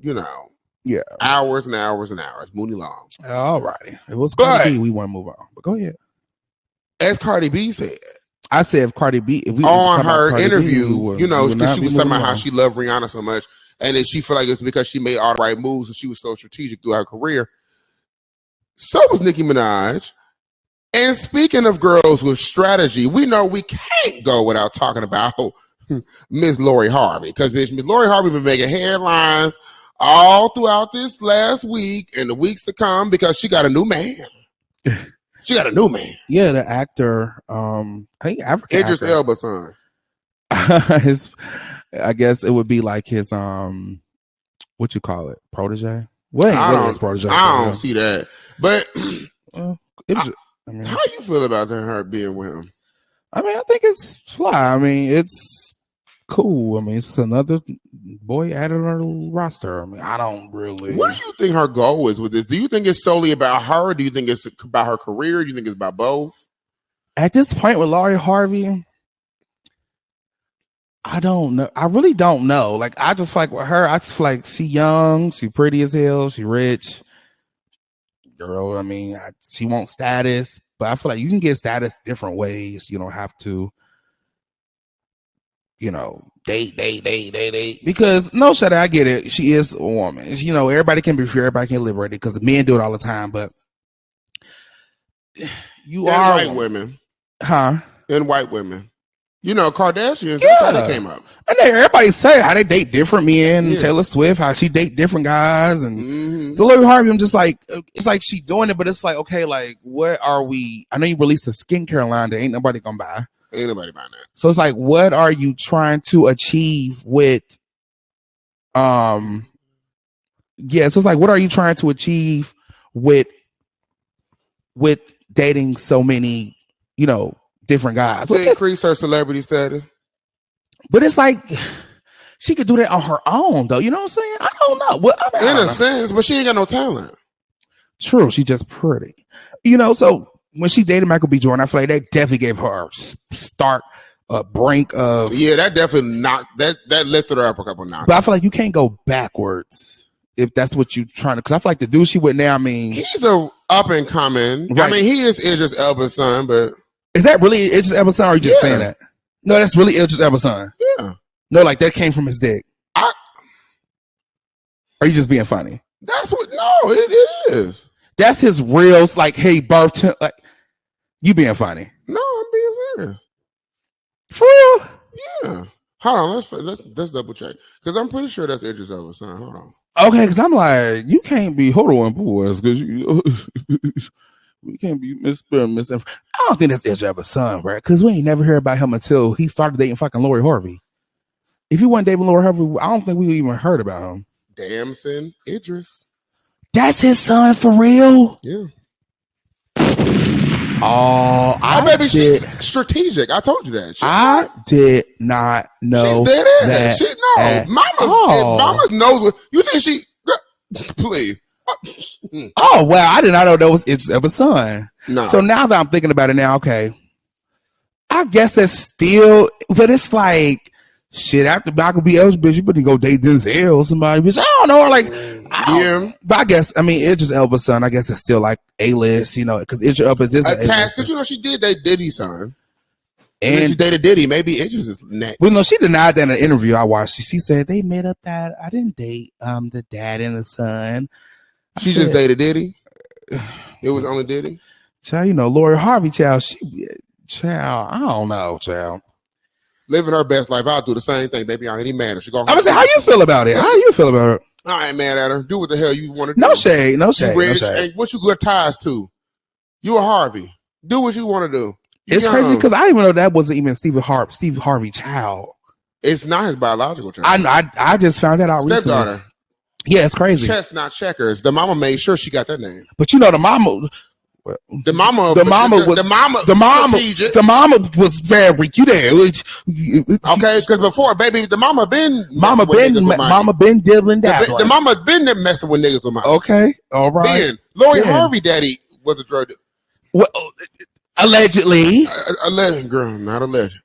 hours and hours and hours, moony long. All righty. It was Cardi B, we want to move on. But go ahead. As Cardi B said, I said if Cardi B, if we on her interview, because she was talking about how she loved Rihanna so much, and then she felt like it's because she made all the right moves and she was so strategic throughout her career. So was Nicki Minaj. And speaking of girls with strategy, we know we can't go without talking about Miss Lori Harvey, because Miss Lori Harvey been making headlines all throughout this last week and the weeks to come because she got a new man. She got a new man. Yeah, the actor, I think African Idris Elba's son. I guess it would be like his what you call it, protege. Well, I don't see that, but how you feel about her being with him? I mean, I think it's fly. I mean, it's cool. I mean, it's another boy added on her roster. I mean, I don't really. What do you think her goal is with this? Do you think it's solely about her? Do you think it's about her career? Do you think it's about both? At this point with Lori Harvey, I don't know. I really don't know. Like, I just feel like with her, I just feel like she young, she pretty as hell, she rich. Girl, I mean, she wants status, but I feel like you can get status different ways. You don't have to, date. Because no, shut up, I get it. She is a woman. Everybody can be free, everybody can liberate it because men do it all the time. But you are white women, huh? And white women. Kardashians, that's how they came up. And everybody say how they date different men. Yeah. Taylor Swift, how she date different guys. And so Lori Harvey, I'm just like, it's like she doing it, but it's like, okay, like, what are we? I know you released a skincare line that ain't nobody gonna buy. Ain't nobody buying that. So it's like, what are you trying to achieve with, Yeah, so it's like, what are you trying to achieve with dating so many, different guys? To increase her celebrity status. But it's like she could do that on her own, though. You know what I'm saying? I don't know. Well, in a sense, but she ain't got no talent. True, she's just pretty. So when she dated Michael B. Jordan, I feel like that definitely gave her a brink of. Yeah, that definitely that lifted her up a couple notches. But I feel like you can't go backwards if that's what you're trying to. Because I feel like the dude she with now, he's a up and coming. Right. He is Idris Elba's son, but is that really Idris Elba's son, or are you just saying that? No, that's really Idris Elba's son. Yeah. No, like that came from his dick. Are you just being funny? That's what. No, it is. That's his real. Like, hey, birth. Like, you being funny? No, I'm being serious. For real? Yeah. Hold on. Let's double check because I'm pretty sure that's Idris Elba's son. Hold on. Okay, because I'm like, you can't be hold on, boys, because we can't be misinformed. I don't think that's Idris Elba's son, right? Because we ain't never heard about him until he started dating fucking Lori Harvey. If he wasn't dating Lori Harvey, I don't think we even heard about him. Damson Idris. That's his son for real? Yeah. Oh, baby, she's strategic. I told you that. I did not know. She's dead ass. Mama knows what you think she. Please. Oh wow, I did not know that was Idris Elba's son. No. So now that I'm thinking about it now, okay, I guess that's still, but it's like shit. After Michael B. Elba's bitch, you better go date Denzel or somebody, bitch. I don't know, like. Yeah, but I guess Idris Elba's son. I guess it's still like A-list, because Idris Elba is attached. Because she did date Diddy's son, and she dated Diddy. Maybe Idris is next. Well, no, she denied that in an interview I watched. She said they made up that I didn't date the dad and the son. She just dated Diddy. It was only Diddy. Child, Lori Harvey, child. I don't know, child. Living her best life. I'll do the same thing, baby. I ain't even mad at her. I'm gonna say, how you feel about it? How you feel about it? I ain't mad at her. Do what the hell you want to do. No shade. And what you got ties to? You a Harvey. Do what you want to do. It's crazy because I didn't even know that wasn't even Steve Harvey's child. It's not his biological child. I just found that out recently. Stepdaughter. Yeah, it's crazy. Chestnut checkers. The mama made sure she got that name. But the mama. The mama was very you there. Okay, because before, baby, the mama been dibbling down. The mama been there messing with niggas with my. Okay, all right. Then Lori Harvey daddy was a drug dealer. Well, allegedly. Alleged, girl, not alleged.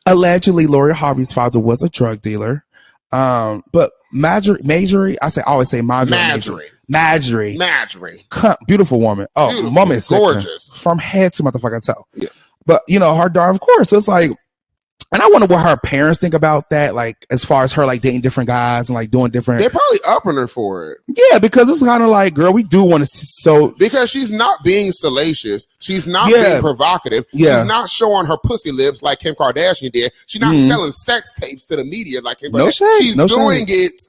Allegedly, Lori Harvey's father was a drug dealer. But Marjorie, I always say Marjorie. Beautiful woman. Oh, beautiful, woman is gorgeous from head to motherfucking toe. Yeah. But her daughter, of course, it's like, and I wonder what her parents think about that, like as far as her like dating different guys and like doing different. They're probably upping her for it. Yeah, because it's kind of like, girl, we do want to because she's not being salacious, she's not being provocative, she's not showing her pussy lips like Kim Kardashian did. She's not selling sex tapes to the media like Kim Kardashian. She's doing it.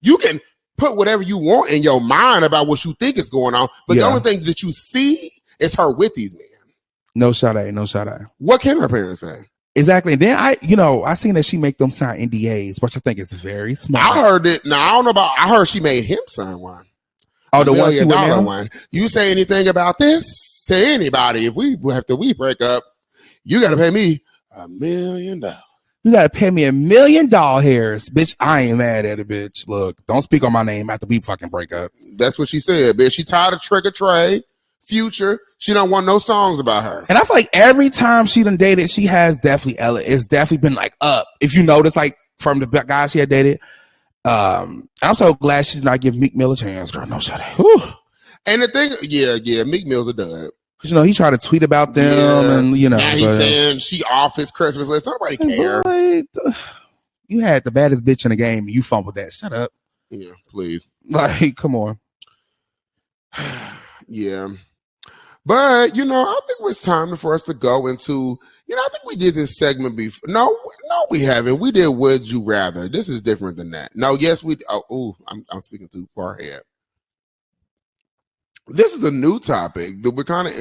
You can put whatever you want in your mind about what you think is going on, but the only thing that you see is her with these men. No shot at. What can her parents say? Exactly. And then I seen that she make them sign NDAs, which I think is very smart. I heard it. Now I don't know about. I heard she made him sign one. Oh, the $1 million one. You say anything about this to anybody? If we break up, you got to pay me $1 million. You gotta pay me $1 million, Harris. Bitch, I ain't mad at it, bitch. Look, don't speak on my name after we fucking break up. That's what she said, bitch. She tired of Trigger Trey, Future. She don't want no songs about her. And I feel like every time she done dated, she has it's definitely been like up. If you notice, like from the guys she had dated. I'm so glad she did not give Meek Mill a chance, girl. No shut up. And the thing, Meek Mill's a dud. He tried to tweet about them, and now he's saying she off his Christmas list. Nobody care. Boy, you had the baddest bitch in the game, and you fumbled that. Shut up. Yeah, please. Like, come on. Yeah, but I think it's time for us to go into. I think we did this segment before. No, we haven't. We did Would You Rather. This is different than that. No, yes, we. I'm speaking too far ahead. This is a new topic that we're kind of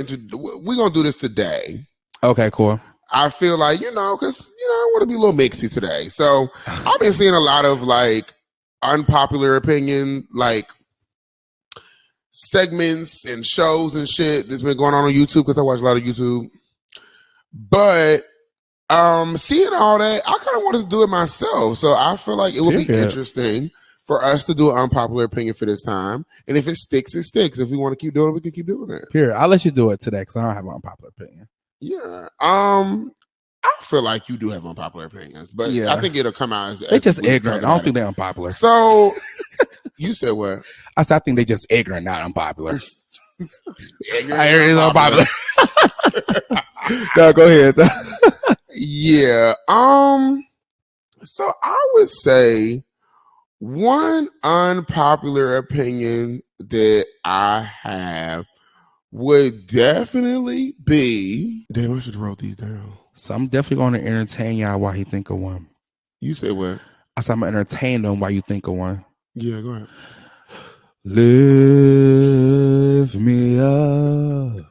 we're gonna do this today. Okay, cool. I feel like because I want to be a little mixy today. So I've been seeing a lot of like unpopular opinion like segments and shows and shit that's been going on YouTube because I watch a lot of YouTube. But seeing all that, I kind of wanted to do it myself. So I feel like it would be interesting for us to do an unpopular opinion for this time. And if it sticks, it sticks. If we want to keep doing it, we can keep doing it. Here, I'll let you do it today because I don't have an unpopular opinion. Yeah. I feel like you do have unpopular opinions, but I think it'll come out as they just ignorant. I don't think they're unpopular. So you said what? I said I think they just ignorant, not unpopular. I hear it's unpopular. No, go ahead. Yeah. So I would say one unpopular opinion that I have would definitely be. Damn, I should have wrote these down. So I'm definitely going to entertain y'all while he think of one. You said what? I said I'm going to entertain them while you think of one. Yeah, go ahead. Lift me up.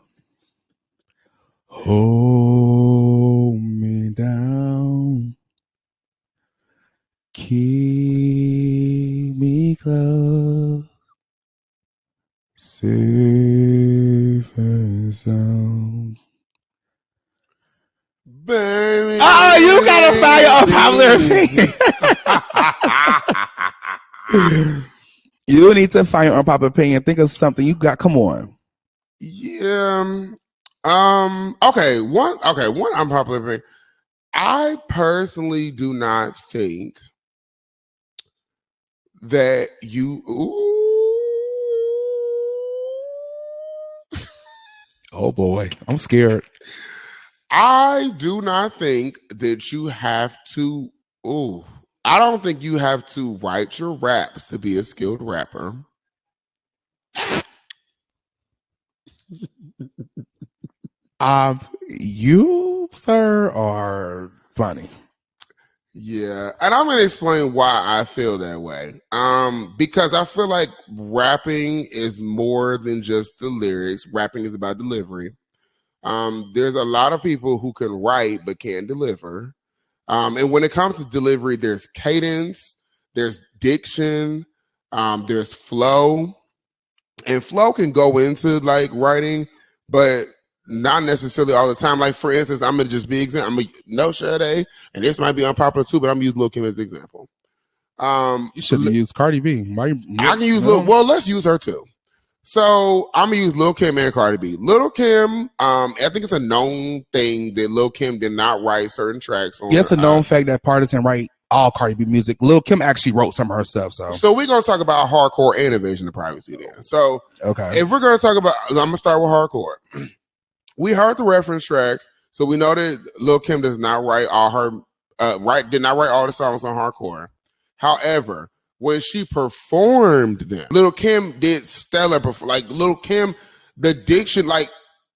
Hold me down. Keep me close. Safe and sound. Baby. Oh, you gotta find your unpopular opinion. You need to find your unpopular opinion. Think of something you got. Come on. Yeah. Okay. One unpopular opinion. I personally do not think that you. Oh boy, I'm scared. I do not think that you have to. I don't think you have to write your raps to be a skilled rapper. You, sir, are funny. Yeah, and I'm gonna explain why I feel that way. Because I feel like rapping is more than just the lyrics. Rapping is about delivery. There's a lot of people who can write but can't deliver. And when it comes to delivery, there's cadence, there's diction, there's flow. And flow can go into like writing, but not necessarily all the time. Like for instance, I'm gonna just be example. I'm gonna no Sade, and this might be unpopular too, but I'm gonna use Lil Kim as an example. You should have used Cardi B. Why? I can use Lil. Well, let's use her too. So I'm gonna use Lil Kim and Cardi B. Lil Kim, I think it's a known thing that Lil Kim did not write certain tracks on. Yes, a known fact that Partisan write all Cardi B music. Lil Kim actually wrote some of herself. So we're gonna talk about hardcore and invasion of privacy then. So okay, if we're gonna talk about, I'm gonna start with hardcore. We heard the reference tracks, so we know that Lil Kim does not write all her did not write all the songs on hardcore. However, when she performed them, Lil Kim did stellar. Like Lil Kim, the diction, like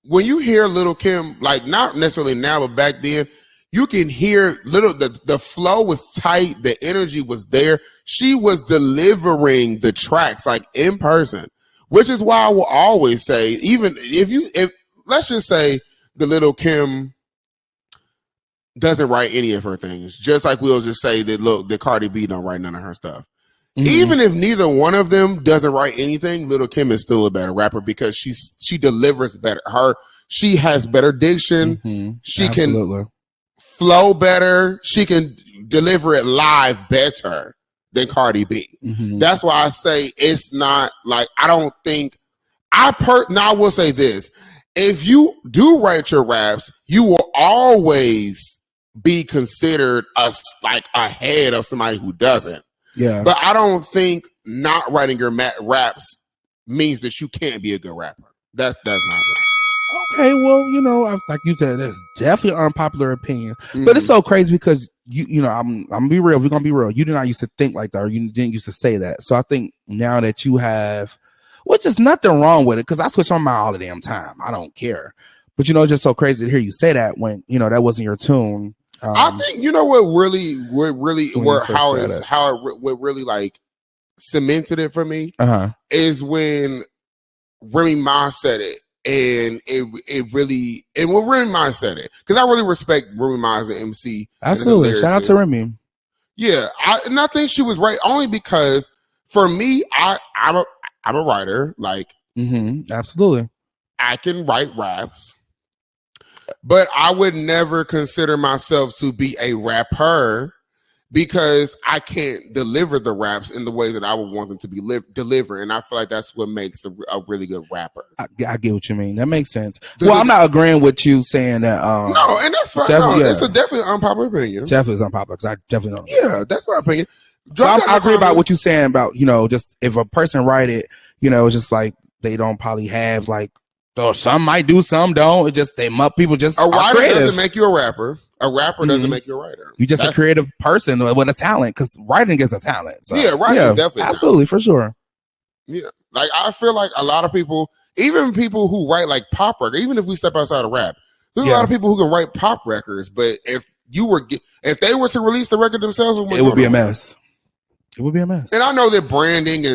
when you hear Lil Kim, like not necessarily now, but back then, you can hear the flow was tight, the energy was there. She was delivering the tracks like in person, which is why I will always say, even if let's just say the Lil Kim doesn't write any of her things, just like we'll just say that Cardi B don't write none of her stuff. Mm-hmm. Even if neither one of them doesn't write anything, Lil Kim is still a better rapper because she delivers better. She has better diction. Mm-hmm. She can flow better. She can deliver it live better than Cardi B. Mm-hmm. That's why I say it's not like, I don't think now I will say this. If you do write your raps, you will always be considered like ahead of somebody who doesn't. Yeah. But I don't think not writing your raps means that you can't be a good rapper. That's not it. Okay, well, like you said, that's definitely an unpopular opinion. Mm-hmm. But it's so crazy because I'm gonna be real. We're gonna be real. You did not used to think like that, or you didn't used to say that. So I think now that you have, which is nothing wrong with it, because I switch on my all the damn time. I don't care. But it's just so crazy to hear you say that when that wasn't your tune. I think what really like cemented it for me is when Remy Ma said it, and when Remy Ma said it, because I really respect Remy Ma as an MC. Absolutely, shout out to Remy. Yeah, and I think she was right only because for me, I'm a writer. Like, absolutely, I can write raps, but I would never consider myself to be a rapper because I can't deliver the raps in the way that I would want them to be delivered. And I feel like that's what makes a really good rapper. I get what you mean. That makes sense. Well, I'm not agreeing with you saying that. No, and that's fine. No, it's a definitely unpopular opinion. Definitely is unpopular because I definitely don't. Yeah, that's my opinion. I agree about what you're saying about, just if a person write it, it's just like they don't probably have like, some might do, some don't. It just, people just a writer creative. Doesn't make you a rapper. A rapper doesn't make you a writer. You're just a creative person with a talent because writing is a talent. So, yeah, writing is definitely absolutely for sure. Yeah, like I feel like a lot of people, even people who write like pop records, even if we step outside of rap, there's a lot of people who can write pop records. But if they were to release the record themselves, it would be a mess. It would be a mess. And I know that branding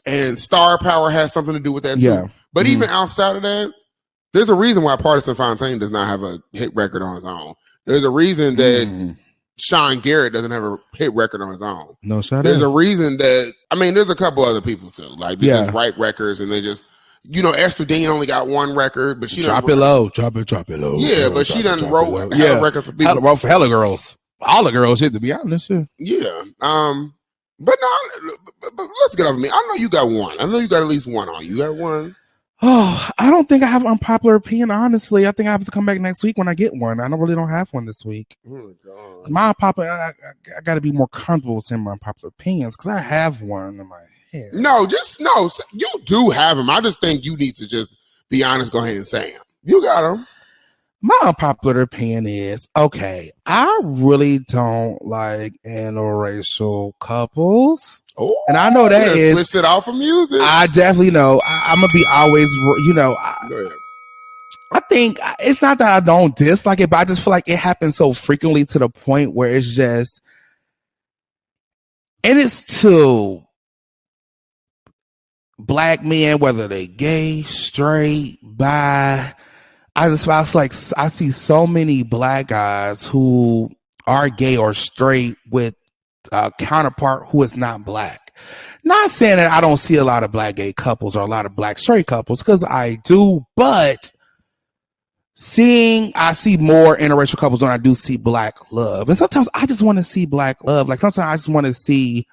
and star power has something to do with that too. Yeah. But even outside of that, there's a reason why Partisan Fontaine does not have a hit record on his own. There's a reason that Sean Garrett doesn't have a hit record on his own. No shot. There's a reason that, there's a couple other people too. Like they just write records and they just, Esther Dean only got one record, but she drop it low. Yeah, but she done wrote hella records for people. Wrote for hella girls. All the girls hit, to be honest. Yeah. But let's get off of me. I know you got one. I know you got at least one on. You got one. Oh, I don't think I have an unpopular opinion, honestly. I think I have to come back next week when I get one. I don't have one this week. Oh my God. My unpopular, I got to be more comfortable saying my unpopular opinions because I have one in my head. No, you do have them. I just think you need to just be honest, go ahead and say them. You got them. My unpopular opinion is, okay, I really don't like interracial couples. Oh, and I know that is listed off of music. I definitely know. I'm gonna be always, I think it's not that I don't dislike it, but I just feel like it happens so frequently to the point where it's just, and it's to black men, whether they gay, straight, bi. I see so many black guys who are gay or straight with a counterpart who is not black. Not saying that I don't see a lot of black gay couples or a lot of black straight couples, because I do, but I see more interracial couples than I do see black love. And sometimes I just want to see black love. Like sometimes I just want to see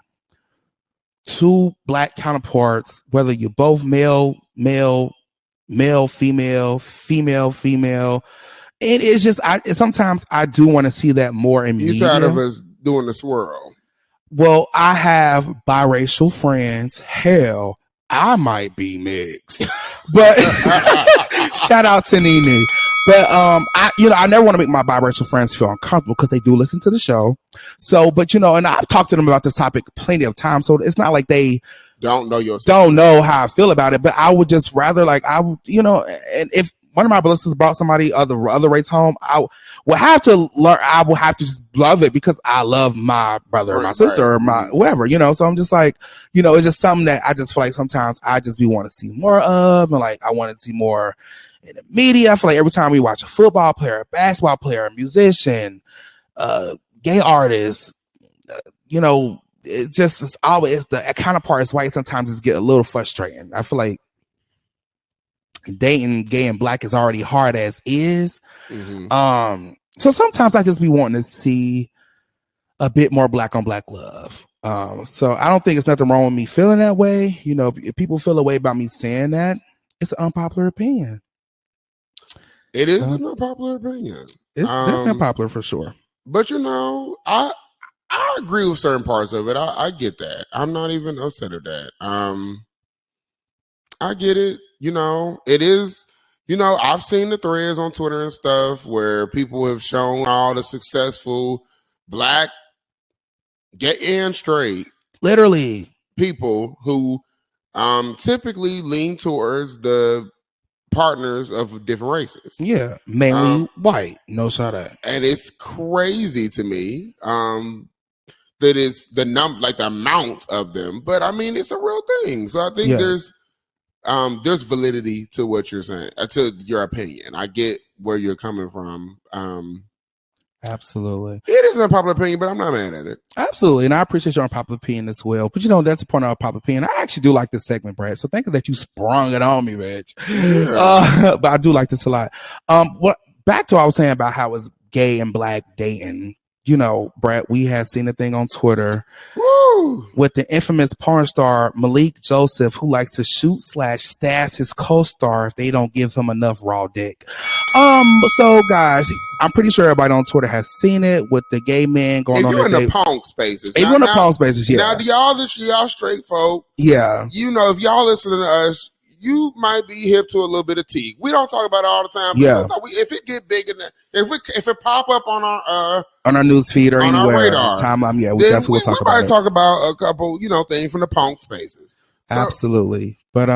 two black counterparts, whether you're both male, female. And it's just, sometimes I do want to see that more in media. You tired of us doing the swirl? Well, I have biracial friends. Hell, I might be mixed, but shout out to Nene. But I never want to make my biracial friends feel uncomfortable because they do listen to the show. So, but and I've talked to them about this topic plenty of times. So it's not like they don't know how I feel about it. But I would just rather and if one of my blessings brought somebody other race home, I will have to learn. I will have to just love it because I love my brother or my sister or my whoever, So I'm just like, it's just something that I just feel like sometimes I just want to see more of, and like I want to see more in the media. I feel like every time we watch a football player, a basketball player, a musician, gay artist, it's always the counterpart is white. Sometimes it's get a little frustrating. I feel like dating gay and black is already hard as is. Mm-hmm. So sometimes I just be wanting to see a bit more black on black love. So I don't think it's nothing wrong with me feeling that way. If people feel a way about me saying that, it's an unpopular opinion. It is an unpopular opinion. It's definitely unpopular for sure. But I agree with certain parts of it. I get that. I'm not even upset at that. I get it. It is, I've seen the threads on Twitter and stuff where people have shown all the successful black, gay and straight, literally people who typically lean towards the partners of different races. Yeah, mainly white. No shot at. And it's crazy to me that it's the amount of them, but it's a real thing. So I think there's validity to what you're saying, to your opinion. I get where you're coming from. Absolutely. It is an unpopular opinion, but I'm not mad at it. Absolutely. And I appreciate your unpopular opinion as well. But that's a point of unpopular opinion. I actually do like this segment, Brad. So thank you that you sprung it on me, bitch. Yeah. But I do like this a lot. Back to what I was saying about how it's gay and black dating. Brad, we had seen a thing on Twitter with the infamous porn star Malik Joseph, who likes to shoot/stab his co-star if they don't give him enough raw dick. So guys, I'm pretty sure everybody on Twitter has seen it with the gay man going on. If you're in the punk spaces, if you're in the punk spaces, yeah. Now, y'all straight folk, yeah. If y'all listening to us, you might be hip to a little bit of tea. We don't talk about it all the time. Yeah. If it get big enough, if it pop up on our news feed or anywhere, our radar, timeline, yeah, we definitely will talk about it. We might talk about a couple, things from the punk spaces. So, absolutely. But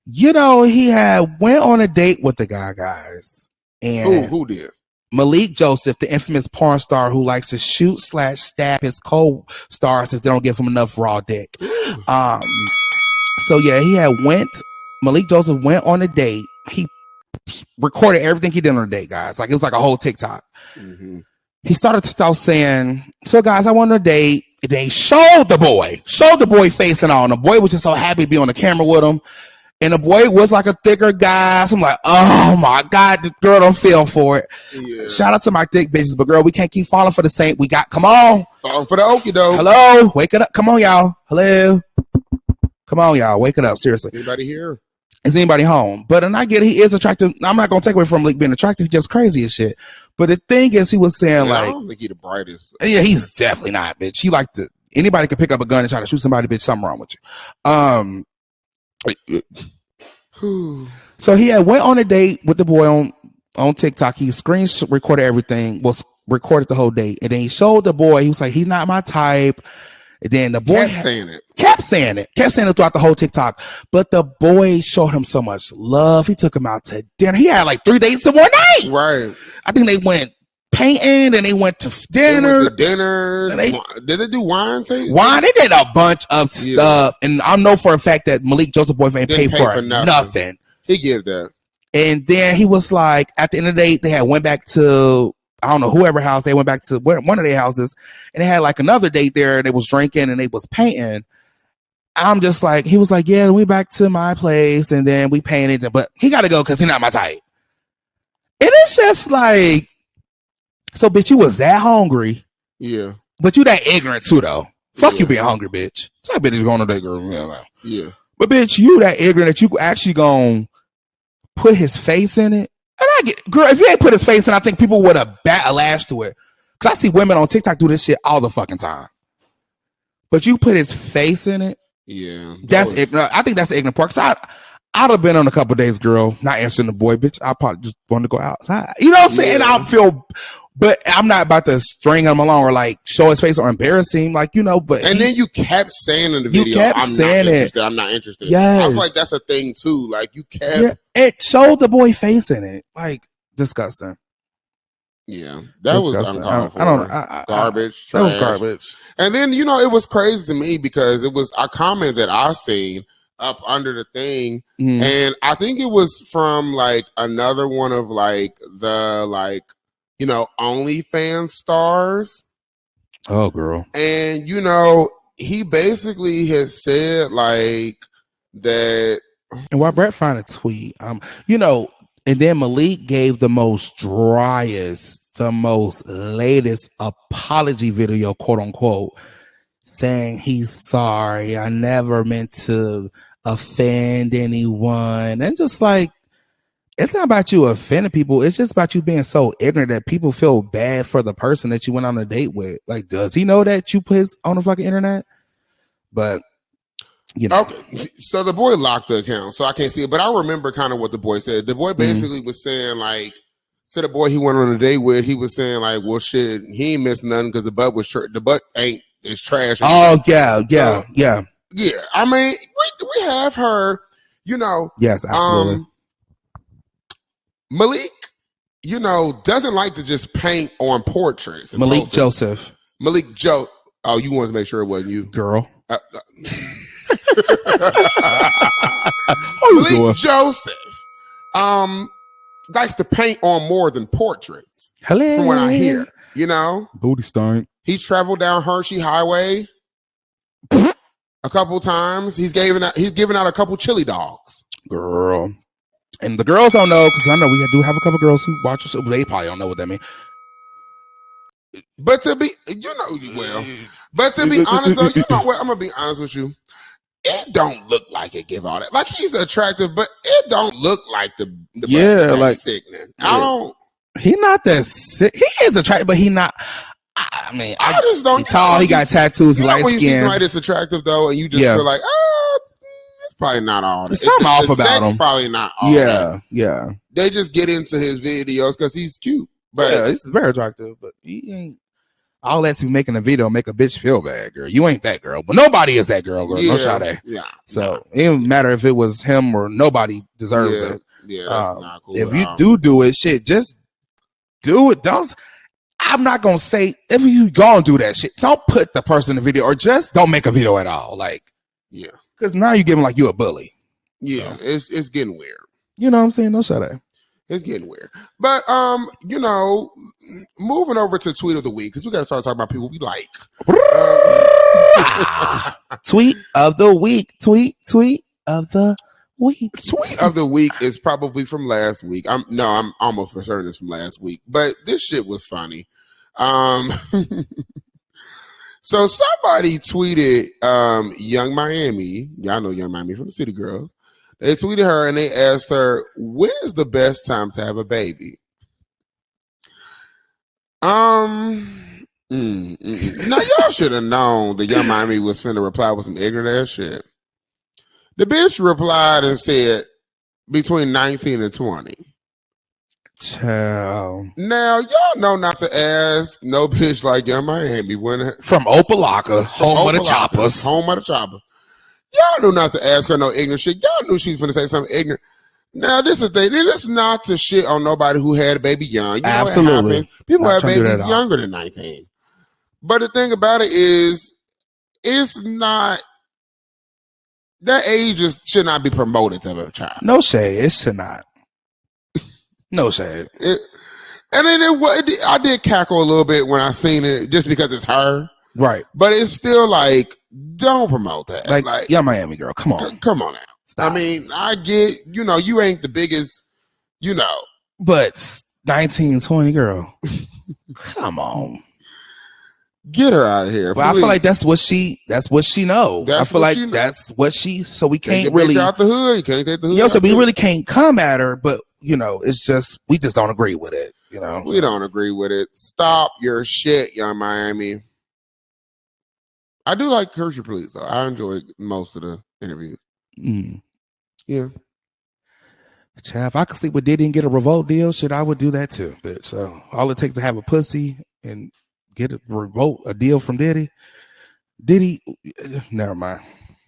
he had went on a date with the guys. And who did? Malik Joseph, the infamous porn star who likes to shoot/stab his co-stars if they don't give him enough raw dick. So yeah, Malik Joseph went on a date. He recorded everything he did on a date, guys. Like it was like a whole TikTok. Mm-hmm. He started saying, "So guys, I went on a date." And they showed the boy facing on. The boy was just so happy to be on the camera with him. And the boy was like a thicker guy. So I'm like, oh my God, this girl don't feel for it. Yeah. Shout out to my thick bitches, but girl, we can't keep falling for the same. Come on. Falling for the okie doke. Hello, wake it up. Come on, y'all. Hello. Come on, y'all. Wake it up. Seriously. Anybody here? Is anybody home? But and I get he is attractive. I'm not gonna take away from like being attractive, just crazy as shit. But the thing is, he was saying I don't think he's the brightest. Yeah, he's definitely not, bitch. He like to anybody can pick up a gun and try to shoot somebody, bitch. Something wrong with you. So he had went on a date with the boy on TikTok. He screen recorded everything, was recorded the whole date, and then he showed the boy. He was like, he's not my type. And then the boy kept saying it throughout the whole TikTok. But the boy showed him so much love. He took him out to dinner. He had like 3 dates in one night. Right. I think they went painting and they went to dinner. Did they do wine tasting? Wine. They did a bunch of stuff. And I know for a fact that Malik Joseph boyfriend paid for nothing. He gave that. And then he was like, at the end of the day, they had went back to, I don't know, whoever house. They went back to one of their houses and they had like another date there. They was drinking and they was painting. I'm just like, he was like, yeah, we back to my place and then we painted, but he got to go because he's not my type. And it's just like, so bitch, you was that hungry. Yeah. But you that ignorant too, though. Fuck you being hungry, bitch. That bitch is going on that girl. Yeah. But bitch, you that ignorant that you actually gonna put his face in it. And I get, girl, if you ain't put his face in, I think people would have lashed to it. Cause I see women on TikTok do this shit all the fucking time. But you put his face in it. Yeah. That's ignorant. I think that's the ignorant part. Cause I'd have been on a couple days, girl, not answering the boy, bitch. I probably just want to go outside. You know what I'm saying? Yeah. I feel, but I'm not about to string him along or like show his face or embarrass him, like, but. And then you kept saying in the video, I'm not interested. Yes. I feel like that's a thing too. Like you kept. Yeah, it showed the boy face in it. Like, disgusting. Yeah. That was uncalled for. I don't garbage. That was garbage. And then, it was crazy to me because it was a comment that I seen up under the thing, and I think it was from like another one of like the OnlyFans stars. Oh, girl. And he basically has said like that. And while Brett found a tweet, and then Malik gave the most driest, the most latest apology video, quote unquote, saying he's sorry. I never meant to offend anyone. And just like, it's not about you offending people. It's just about you being so ignorant that people feel bad for the person that you went on a date with. Like, does he know that you put his on the fucking internet? But, Okay, so the boy locked the account, so I can't see it. But I remember kind of what the boy said. The boy basically was saying like, to the boy he went on a date with, he was saying like, well, shit, he ain't missed nothing because the butt is trash. Oh, yeah. I mean, we have her, Yes, absolutely. Malik, doesn't like to just paint on portraits. Malik Joseph. Oh, you wanted to make sure it wasn't you. Girl. Malik Joseph likes to paint on more than portraits. Hello. From what I hear, you know, booty stank. He's traveled down Hershey Highway a couple times. He's given out a couple chili dogs. Girl. And the girls don't know, because I know we do have a couple girls who watch the show. They probably don't know what that means. But to be, but to be honest though, you know what? I'm gonna be honest with you. It don't look like it give all that. Like, he's attractive, but it don't look like the like sickening. I don't. He not that sick. He is attractive, but he not. I mean, I just don't. He tall. He got tattoos. He light when you see skin. somebody that's attractive though, and you just feel like, it's probably not all that. There's something off about him. Probably not all that. Yeah. They just get into his videos because he's cute. But he's very attractive. But he ain't all that to be making a video make a bitch feel bad, girl. You ain't that girl, but nobody is that girl. No shot at. Yeah. So it don't matter if it was him or nobody deserves it. Yeah, that's not cool. If you do it, shit, just do it. I'm not gonna say if you gonna do that shit, don't put the person in the video or just don't make a video at all. Like, yeah, because now you're giving like you a bully. Yeah, so, it's getting weird. You know what I'm saying? No shut up. It's getting weird. But you know, moving over to tweet of the week, because we gotta start talking about people we like. Tweet of the week. Tweet of the week. Tweet of the week is probably from last week. I'm almost for certain it's from last week. But this shit was funny. So somebody tweeted Young Miami. Y'all know Young Miami from the City Girls. They tweeted her and they asked her, when is the best time to have a baby? Now y'all should have known that Young Miami was finna reply with some ignorant ass shit. The bitch replied and said between 19 and 20. Child. Now y'all know not to ask no bitch like Young Miami from Opalaka, home of the choppers. Home of the choppers. Y'all knew not to ask her no ignorant shit. Y'all knew she was finna say something ignorant. Now this is the thing. This is not to shit on nobody who had a baby young. You know absolutely. What people have babies younger than 19. But the thing about it is, it's not. That age should not be promoted to a child. No shade. It should not. No shade. I did cackle a little bit when I seen it, just because it's her. Right. But it's still like, don't promote that. Like yeah, Miami girl. Come on. Come on now. Stop. I mean, I get, you ain't the biggest, But 19, 20 girl. Come on. Get her out of here. But please. I feel like that's what she know. I feel like that's what so we can't really out the hood. You can't take the hood. So we really can't come at her, but it's just we just don't agree with it. We don't agree with it. Stop your shit, Young Miami. I do like Hershey Police though. I enjoyed most of the interviews. Yeah. Child, if I could sleep with Diddy and get a revolt deal, shit, I would do that too. Bitch. So all it takes to have a pussy and get a deal from Diddy. Never mind.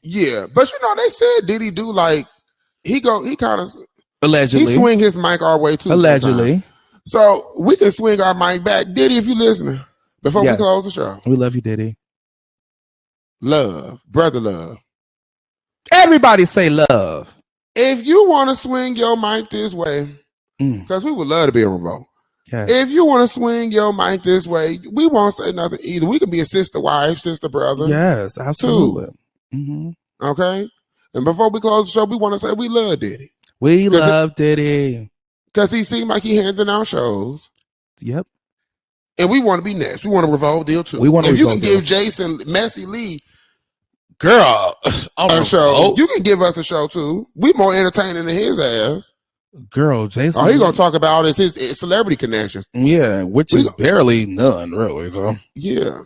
Yeah, but they said Diddy do like he kind of allegedly he swing his mic our way too. Allegedly, so we can swing our mic back. Diddy, if you listening, before we close the show, we love you, Diddy. Love, brother, love. Everybody say love. If you want to swing your mic this way, because we would love to be a revolt. Yes. If you want to swing your mic this way, we won't say nothing either. We can be a sister wife, sister brother. Yes, absolutely. Mm-hmm. Okay? And before we close the show, we want to say we love Diddy. We love Diddy. Because he seemed like he handing out shows. Yep. And we want to be next. We want a revolve deal too. If you can give Jason Messy Lee girl a show, you can give us a show too. We more entertaining than his ass. Girl, Jason. All he's gonna talk about is his celebrity connections. Yeah, which is barely none, really. So yeah.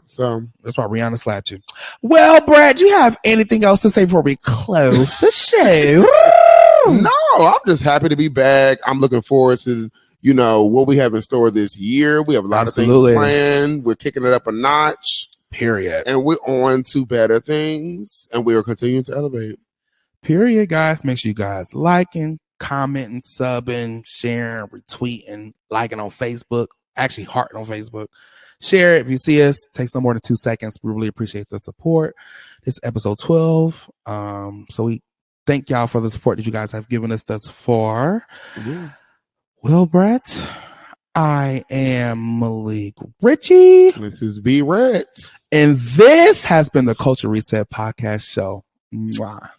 So that's why Rihanna slapped you. Well, Brad, do you have anything else to say before we close the show? No, I'm just happy to be back. I'm looking forward to what we have in store this year. We have a lot of things planned. We're kicking it up a notch. Period. And we're on to better things, and we are continuing to elevate. Period, guys. Make sure you guys liking, commenting, subbing, sharing, retweeting, liking on Facebook, actually hearting on Facebook. Share it if you see us. It takes no more than 2 seconds. We really appreciate the support. This is episode 12. So we thank y'all for the support that you guys have given us thus far. Yeah. Well, Brett, I am Malik Richie. This is B Red. And this has been the Culture Reset Podcast Show. Mwah.